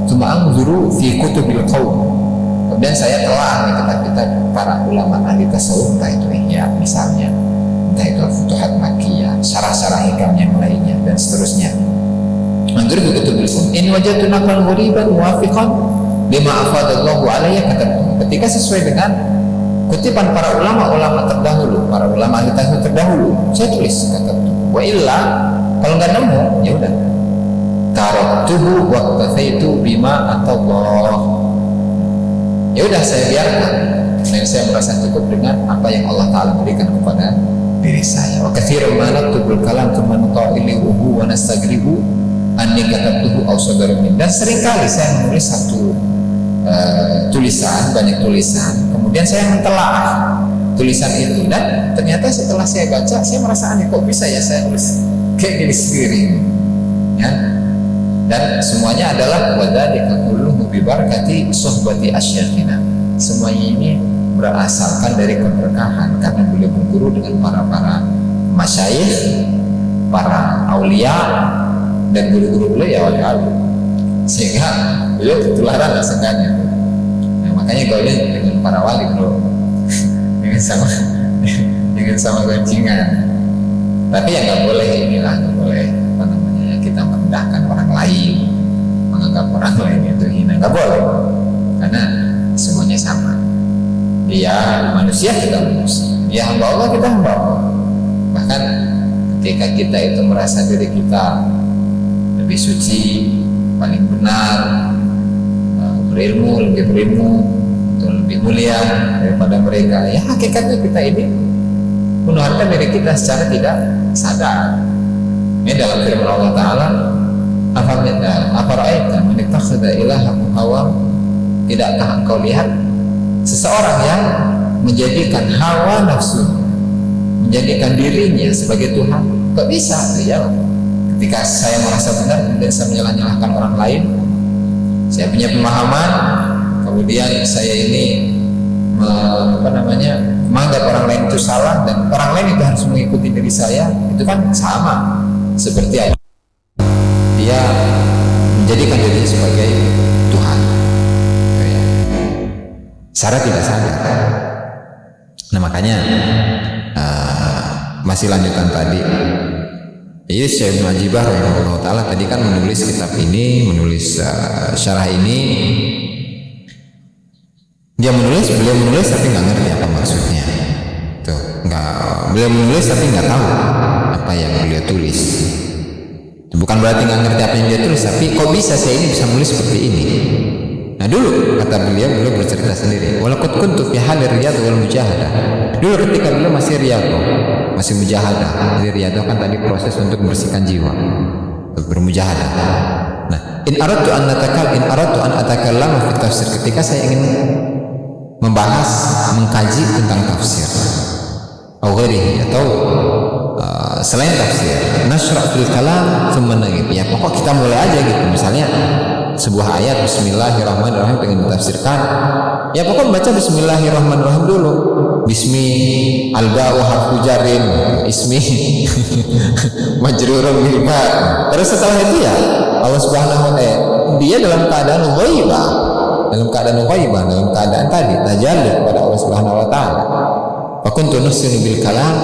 cuma anzuru fi kutubil qaum, kemudian saya telah di kitab-kitab para ulama ahli tasawuf, entah itu Ihya misalnya, entah itu Futuhat Makkiyah, syarah-syarah hikam yang lainnya dan seterusnya. Anzuru fi kutubil qaum in wajadtu naqlan ghariban muwafiqan lima afadallahu alayya katabtu. Ketika sesuai dengan kutipan para ulama terdahulu, para ulama ahli tasawuf terdahulu, saya tulis katabtu. Wa illa, kalau nggak nemu ya udah taraktuhu wa qataitu bima atallah. Ya udah saya biarkan, dan saya merasa cukup dengan apa yang Allah Ta'ala berikan kepada diri saya. Wa katsirun ma naktubul kalam thumma nutailuhu wa nastagribu anni katabtuhu aw sadara min. Dan seringkali saya menulis satu tulisan, banyak tulisan, kemudian saya mentelaah tulisan itu, dan ternyata setelah saya baca saya merasa aneh, kok bisa ya saya tulis kayak gini sendiri ya. Dan semuanya adalah wadzalika kulluhu bi barakati suhbati asyakhina. Semuanya ini berasalkan dari keberkahan karena beliau berguru dengan para masyayikh, para aulia, dan guru-guru beliau ya wali-wali, sehingga beliau ketularan rasanya. Nah, makanya gaulnya dengan para wali bro, dengan sama goncingan. Tapi ya nggak boleh inilah, nggak boleh kita merendahkan orang lain, menganggap orang lain itu hina, nggak boleh, karena semuanya sama. Dia manusia, kita manusia. Dia hamba Allah, kita hamba Allah. Bahkan ketika kita itu merasa diri kita lebih suci, paling benar, lebih berilmu, atau lebih mulia mulia daripada mereka. Ya hakikatnya kita ini menuhankan diri kita secara tidak sadar. Ini dalam firman Allah Ta'ala, afara'aita man ittakhadha ilahahu hawa, tidakkah engkau lihat seseorang yang menjadikan hawa nafsu, menjadikan dirinya sebagai Tuhan? Kok bisa? Ya, ketika saya merasa benar kemudian saya menyalah-nyalahkan orang lain, saya punya pemahaman, kemudian saya ini menganggap orang lain itu salah dan orang lain itu harus mengikuti diri saya, itu kan sama seperti dia menjadikan dirinya sebagai Tuhan, secara tidak sadar. Nah makanya masih lanjutan tadi. Jadi Syekh Ibnu Ajibah rahimahullah ta'ala tadi kan menulis kitab ini, menulis syarah ini. Beliau menulis tapi nggak ngerti apa maksudnya. Beliau menulis tapi nggak tahu apa yang beliau tulis. Bukan berarti nggak ngerti apa yang dia tulis, tapi kok bisa saya ini bisa menulis seperti ini. Nah dulu kata beliau bercerita sendiri. Walaqad kuntu fi halir riyadh wal mujahadah. Dulu ketika beliau masih riyadh, masih mujahadah. Jadi riyadh kan tadi proses untuk membersihkan jiwa, untuk bermujahadah. Nah, in aradtu an atakallama fi tafsir, ketika saya ingin membahas, mengkaji tentang tafsir atau selain tafsir, nasra' fil kalam thumma nagib. Ya pokok kita mulai aja gitu. Misalnya sebuah ayat bismillahirrahmanirrahim pengen ditafsirkan, ya pokok baca bismillahirrahmanirrahim dulu. Bismi alba'u harfu jarin, ismi majrurun bil ba. Terus setelah itu ya Allah Subhanahu wa ta'ala dia dalam keadaan ghaibah, dalam keadaan tadi tajalli kepada Allah Subhanahu wa ta'ala. Fa kuntu nusinu bil kalam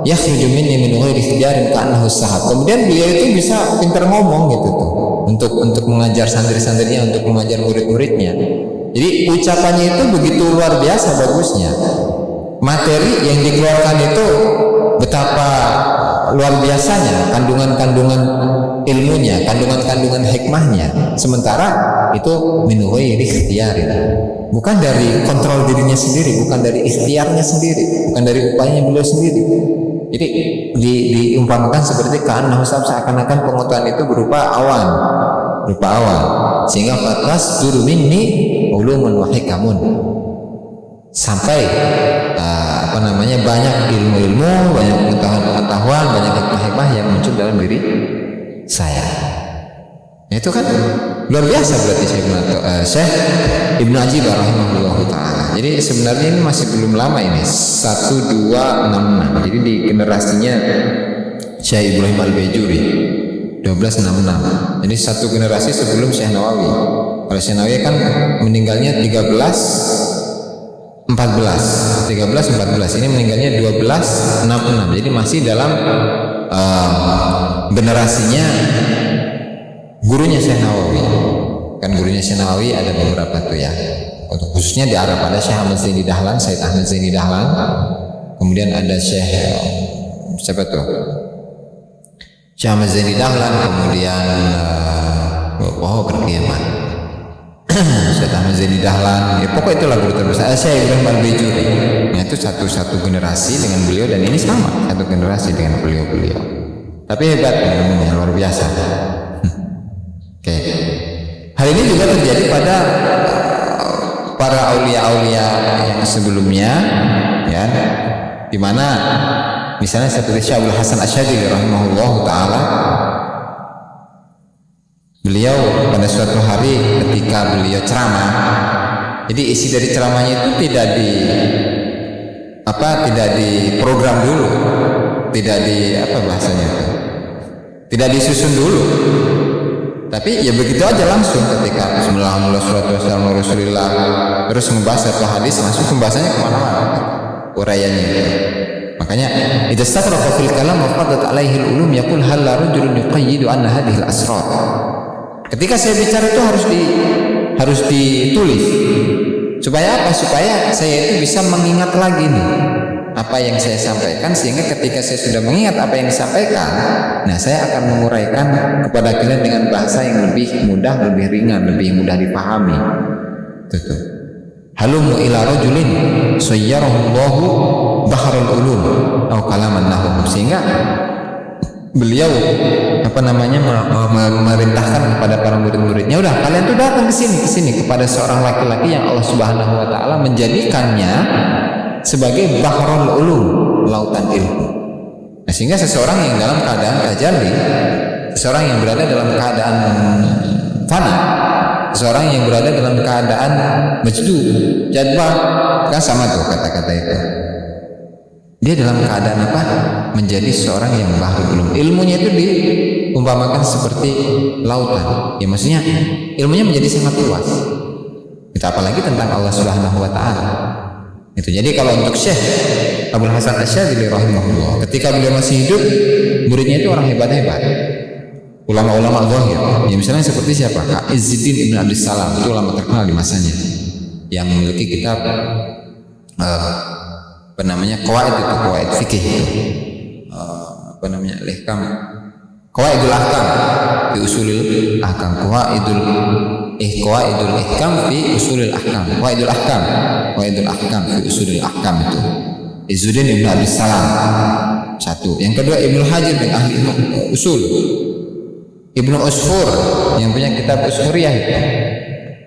yakhruju minni min ghairi khijarin ka'annahu sahab. Kemudian beliau itu bisa pintar ngomong gitu tuh untuk mengajar santri-santrinya, untuk mengajar murid-muridnya. Jadi ucapannya itu begitu luar biasa bagusnya. Materi yang dikeluarkan itu betapa luar biasanya, kandungan-kandungan ilmunya, kandungan-kandungan hikmahnya. Sementara itu min ghairi ikhtiyarin, bukan dari kontrol dirinya sendiri, bukan dari ikhtiarnya sendiri, bukan dari upayanya beliau sendiri. Jadi diumpamakan seperti ka'annahu sahab, seakan-akan pengetahuan itu berupa awan, sehingga fatwas duru minni ulumun wa hikamun, sampai banyak ilmu-ilmu, banyak pengetahuan, banyak hikmah-hikmah yang muncul dalam diri saya. Itu kan luar biasa berarti Syekh Ibnu Ajibah rahimahullah ta'ala. Jadi sebenarnya ini masih belum lama ini, 1266. Jadi di generasinya Syekh Ibrahim Al-Bajuri 1266. Jadi satu generasi sebelum Syekh Nawawi. Kalau Syekh Nawawi kan meninggalnya 1314. Ini meninggalnya 1266. Jadi masih dalam generasinya gurunya Syekh Nawawi. Kan gurunya Syekh Nawawi ada beberapa tuh ya. Untuk khususnya di Arab ada Syekh Ahmad Zaini Dahlan, Said Ahmad Zaini Dahlan. Kemudian ada Syekh siapa tuh? Syekh Ahmad Zaini Dahlan, kemudian berkiamat. Syekh Ahmad Zaini Dahlan, ya pokoknya itulah guru terbesar. Syekh Ibrahim Al-Bajuri. Nah, itu satu generasi dengan beliau, dan ini sama satu generasi dengan beliau. Tapi hebat, luar biasa. Oke. Hal ini juga terjadi pada para aulia-aulia yang sebelumnya, ya, di mana misalnya seperti Syekh Abdul Hasan Asy'adili rahimahullah taala. Beliau pada suatu hari ketika beliau ceramah, jadi isi dari ceramahnya itu tidak diprogram dulu, tidak disusun dulu, tapi ya begitu aja langsung ketika Bismillahirrahmanirrahim terus membahas satu hadis, langsung pembahasannya kemana-mana uraiannya. Makanya idza satraqa fil kalam wa qadat alaihi al-ulum yaqul hal la rajulun yuqayyidu anna hadhihi al-asrar. Ketika saya bicara itu harus ditulis. Supaya apa? Supaya saya itu bisa mengingat lagi nih apa yang saya sampaikan, sehingga ketika saya sudah mengingat apa yang disampaikan, nah saya akan menguraikan kepada kalian dengan bahasa yang lebih mudah, lebih ringan, lebih mudah dipahami. Tuh. halumu ila rajulin sayyarahullahu bahrul ulum atau kalaman nahwu, sehingga beliau memerintahkan kepada para murid-muridnya, udah kalian tuh datang ke sini kepada seorang laki-laki yang Allah Subhanahu wa taala menjadikannya sebagai bahrul ulum, lautan ilmu. Nah, sehingga seseorang yang dalam keadaan tajalli, seseorang yang berada dalam keadaan fana, seseorang yang berada dalam keadaan majdud, jadwal, kan sama tuh kata-kata itu. Dia dalam keadaan apa? Menjadi seorang yang bahrul ulum. Ilmunya itu diumpamakan seperti lautan. Ya maksudnya ilmunya menjadi sangat luas. Itu apalagi tentang Allah Subhanahu wa taala. Itu. Jadi kalau untuk Syekh Abdul Hasan Asy-Syadzili rahimahullah, ketika beliau masih hidup, muridnya itu orang hebat-hebat. Ulama-ulama zahir. Ya misalnya seperti siapa? Kak Izzuddin Ibn Abdissalam, itu ulama terkenal di masanya. Yang memiliki kitab qawaid itu, qawaid fikih itu. Al-Ihkam, qawaidul ahkam fi usulil ahkam, qawaidul ihkam fi usulil ahkam, qawaidul ahkam fi usulil ahkam itu Izzuddin Ibn Abdissalam satu. Yang kedua Ibnu Hajar bin ahli usul, Ibnu Usfur yang punya kitab Ushuriyah itu.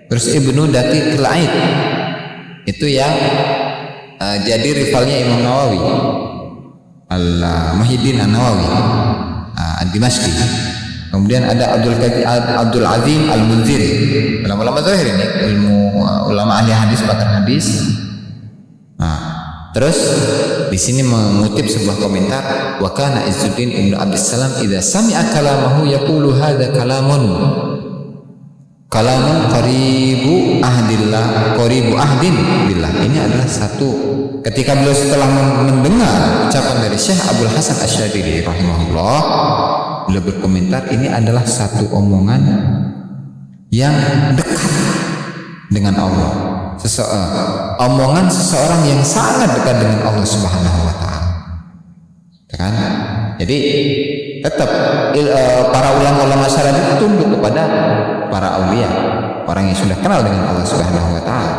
Terus Ibnu Daqiqil Aid itu yang jadi rivalnya Imam Nawawi, Al-Muhyiddin An-Nawawi Ad-Dimashqi. Kemudian ada Abdul Azim Al-Munziri, ulama-ulama zahir ini, ulama ahli hadis, pakar hadis. Terus di sini mengutip sebuah komentar, wa kana Izzuddin Ibn Abdissalam idza sami'a kalamahu yaqulu hadza kalamun qaribu ahdin billah. Ini adalah satu, ketika beliau setelah mendengar ucapan dari Syekh Abdul Hasan Asy-Syadzili rahimahullah, beliau berkomentar ini adalah satu omongan yang dekat dengan Allah. Omongan seseorang yang sangat dekat dengan Allah Subhanahu wa taala. Kan? Jadi tetap para ulama-ulama syariat itu tunduk kepada para aulia, orang yang sudah kenal dengan Allah Subhanahu wa taala.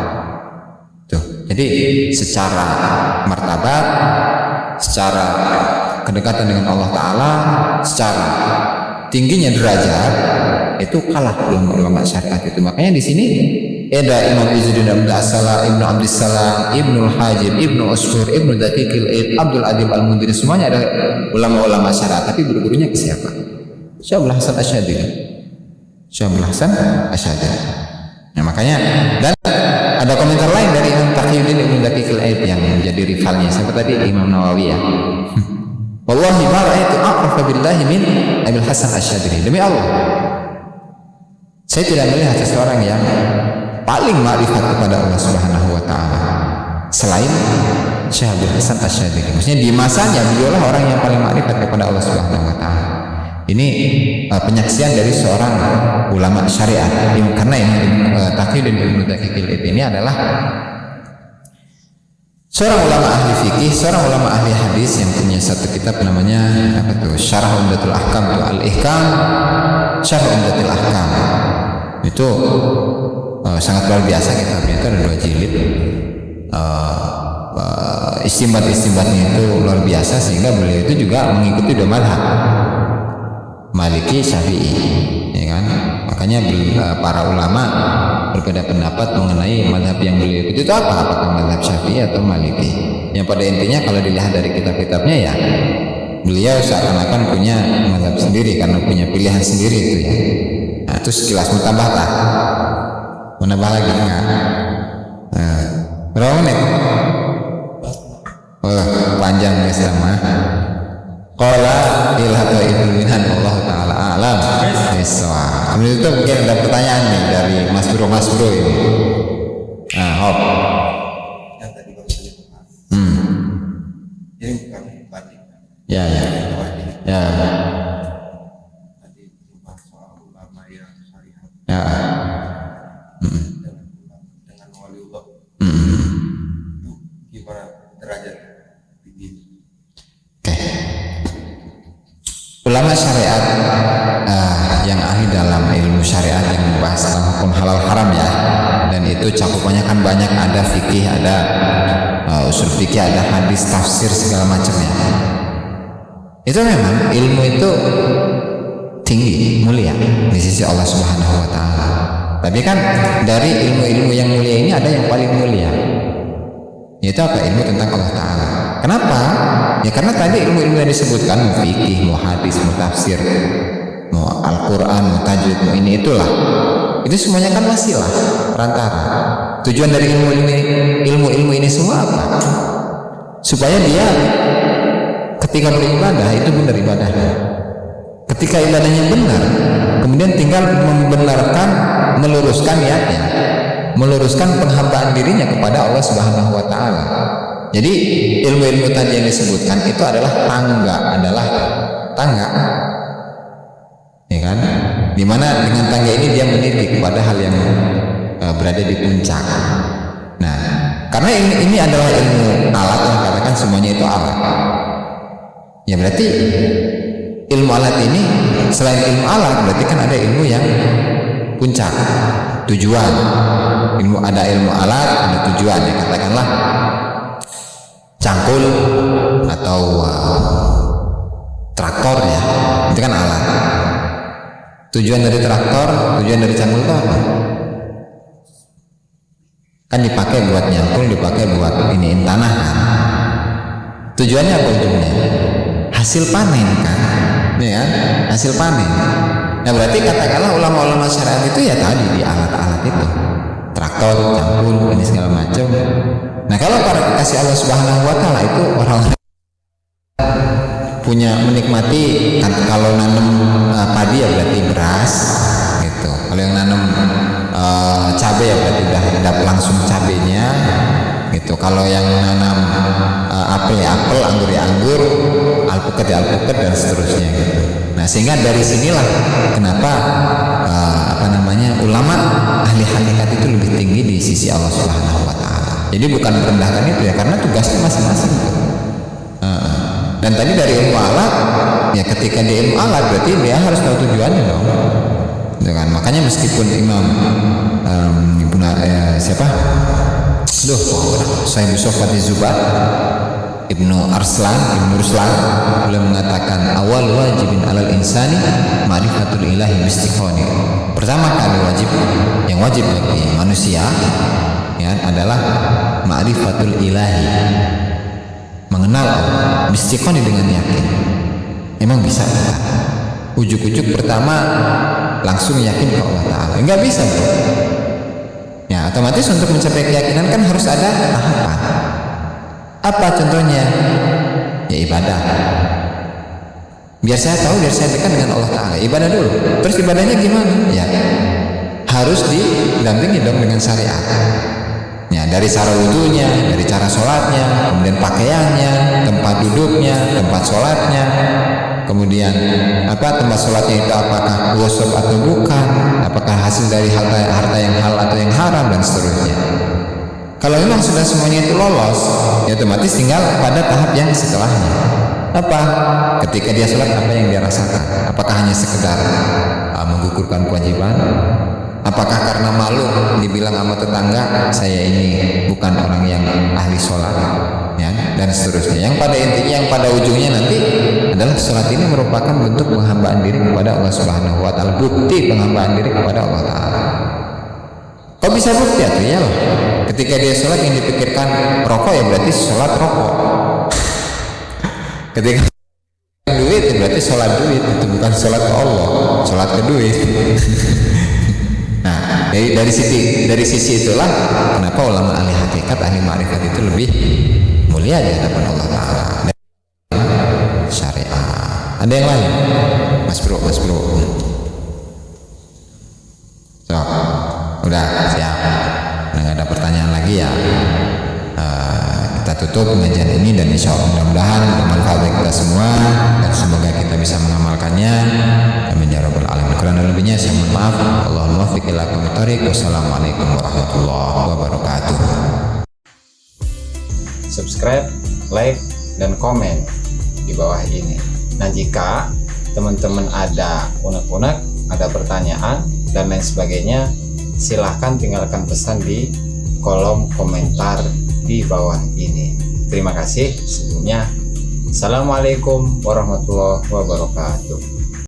Tuh. Jadi secara martabat, secara kedekatan dengan Allah taala, secara tingginya derajat itu kalah ulama-ulama syariat itu. Makanya di sini ada Imam Izzuddin Ibn Abdissalam, Ibnu Hajar, Ibnu Usfur, Ibnu Daqiqil Aid, Abdul Azim Al-Munziri, semuanya ada ulama-ulama syariat, tapi guru-gurunya ke siapa? Syekh Abdul Hasan Asy-Syadzili. Nah, makanya, dan ada komentar lain dari Imam Taqiyuddin Ibnu Daqiqil Aid yang menjadi rivalnya, siapa tadi? Imam Nawawi ya. Wallahi ma ra'aitu a'rafa billahi min Abdul Hasan Asy-Syadzili. Demi Allah, saya tidak melihat seseorang yang paling ma'rifat kepada Allah Subhanahu wa taala selain Syekh Abdul Hasan Asy-Syadzili. Maksudnya di masanya beliaulah orang yang paling ma'rifat kepada Allah Subhanahu wa taala. Ini penyaksian dari seorang ulama syariat, karena Imam Taqiyuddin Ibnu Daqiqil Aid ini adalah seorang ulama ahli fikih, seorang ulama ahli hadis yang punya satu kitab namanya Syarah Umdatul Ahkam, itu Al-Ihkam Syarah Umdatul Ahkam. Itu sangat luar biasa kitabnya, itu ada 2 jilid. Istimbat-istimbatnya itu luar biasa, sehingga beliau itu juga mengikuti 2 mazhab, Maliki, Syafi'i, ya kan? Makanya para ulama berbeda pendapat mengenai mazhab yang beliau ikuti itu apa, apakah mazhab Syafi'i atau Maliki. Yang pada intinya kalau dilihat dari kitab-kitabnya ya beliau seakan-akan punya mazhab sendiri karena punya pilihan sendiri itu ya. Nah, itu sekilas menambah lagi enggak? Berapa menit? Panjang ya sama. Qala ilhatu ibnuhan Allah taala alam. Biswa. Kemudian itu mungkin ada pertanyaan nih dari Mas Bro ini. Nah, hop. Yang tadi baru saja bahas. Ini bukan banding. Ya. Tadi bahas soal ulama yang syariat. Ya. Dengan waliullah. Itu gimana derajat tinggi? Oke. Ulama syariat yang ahli dalam ilmu syariat yang membahas tentang hukum halal haram ya, dan itu cakupannya kan banyak, ada fikih, ada usul fikih, ada hadis, tafsir, segala macamnya. Itu memang ilmu itu tinggi, mulia di sisi Allah Subhanahu wa taala. Tapi kan dari ilmu-ilmu yang mulia ini ada yang paling mulia, yaitu apa? Ilmu tentang Allah taala. Kenapa? Ya karena tadi ilmu-ilmu yang disebutkan, mau fikih, mau hadis, mau tafsir, mau Al-Quran, mau tajwid, mau ini itulah, itu semuanya kan wasilah, perantara. Tujuan dari ilmu-ilmu ini semua apa? Supaya dia ketika beribadah itu benar ibadahnya. Ketika ibadahnya benar, kemudian tinggal membenarkan, meluruskan niatnya, meluruskan penghambaan dirinya kepada Allah Subhanahu wa taala. Jadi ilmu-ilmu tadi yang disebutkan itu adalah tangga. Ya kan? Dimana dengan tangga ini dia meniti kepada hal yang berada di puncak. Nah, karena ini adalah ilmu alat, yang katakan semuanya itu alat. Ya berarti ilmu alat ini, selain ilmu alat, berarti kan ada ilmu yang puncak, tujuan. Ada ilmu alat, ada tujuan. Ya katakanlah cangkul atau traktor, ya itu kan alat. Tujuan dari traktor, tujuan dari cangkul itu apa? Kan dipakai buat nyangkul, dipakai buat iniin tanah kan. Tujuannya apa ujungnya? Hasil panen kan, ya kan? Hasil panen. Nah berarti katakanlah ulama-ulama syariat itu ya tadi di alat-alat itu, traktor, cangkul, ini segala macam. Nah kalau para kekasih Allah Subhanahu wa taala itu orang punya menikmati kan, kalau nanam padi ya berarti beras gitu. Kalau yang nanam cabai ya berarti udah dapat langsung cabenya gitu. Kalau yang nanam apel ya apel, anggur ya anggur, alpukat ya alpukat, dan seterusnya gitu. Nah sehingga dari sinilah kenapa ulama ahli hakikat itu lebih tinggi di sisi Allah Subhanahu wa taala. Jadi bukan merendahkan itu ya, karena tugasnya masing-masing gitu. Dan tadi dari ilmu alat, ya ketika di ilmu alat berarti dia harus tahu tujuannya dong. Dengan makanya meskipun Imam Syekh Musofat Zubat Ibnu Ruslan beliau mengatakan awal wajibin alal insani ma'rifatul ilahi bistiqoni. Pertama kali yang wajib bagi manusia ya adalah ma'rifatul ilahi, mengenal Allah bistiqoni dengan yakin. Emang bisa kita ujuk-ujuk pertama langsung yakin ke Allah Ta'ala? Enggak bisa bro. Ya otomatis untuk mencapai keyakinan kan harus ada tahapan. Apa contohnya? Ya ibadah. Biar saya tahu, biar saya dekat dengan Allah Ta'ala, ibadah dulu. Terus ibadahnya gimana? Ya harus didampingi dong dengan syariat. Ya dari cara wudunya, dari cara sholatnya, kemudian pakaiannya, tempat duduknya, tempat sholatnya, kemudian tempat sholatnya itu apakah gosok atau bukan, apakah hasil dari harta yang halal atau yang haram, dan seterusnya. Kalau memang sudah semuanya itu lolos, ya otomatis tinggal pada tahap yang setelahnya. Apa? Ketika dia sholat, apa yang dia rasakan? Apakah hanya sekedar menggugurkan kewajiban? Apakah karena malu dibilang sama tetangga saya ini bukan orang yang ahli sholat, ya, dan seterusnya. Yang pada intinya, yang pada ujungnya nanti adalah sholat ini merupakan bentuk penghambaan diri kepada Allah Subhanahu wa taala, bukti penghambaan diri kepada Allah Ta'ala. Kok bisa bukti? Ya loh, ketika dia sholat yang dipikirkan rokok, ya berarti sholat rokok. Ketika duit, ya berarti sholat duit, itu bukan sholat ke Allah, sholat ke duit. Nah, dari sisi itulah kenapa ulama ahli hakikat, ahli ma'rifat itu lebih mulia di hadapan Allah Ta'ala. Syariat. Ada yang lain? Mas bro. So, udah siap. Nggak ada pertanyaan lagi ya. Kita tutup pengajian ini, dan insya Allah mudah-mudahan bermanfaat bagi kita semua, dan semoga kita bisa mengamalkannya. Amin ya rabbal alamin. Kurang lebihnya saya mohon maaf. Allahumma muwaffiq ila aqwamit thoriq. Wassalamualaikum warahmatullahi wabarakatuh. Subscribe, like, dan komen di bawah ini. Nah jika teman-teman ada unek-unek, ada pertanyaan dan lain sebagainya, silahkan tinggalkan pesan di kolom komentar di bawah ini. Terima kasih sebelumnya. Assalamualaikum warahmatullahi wabarakatuh.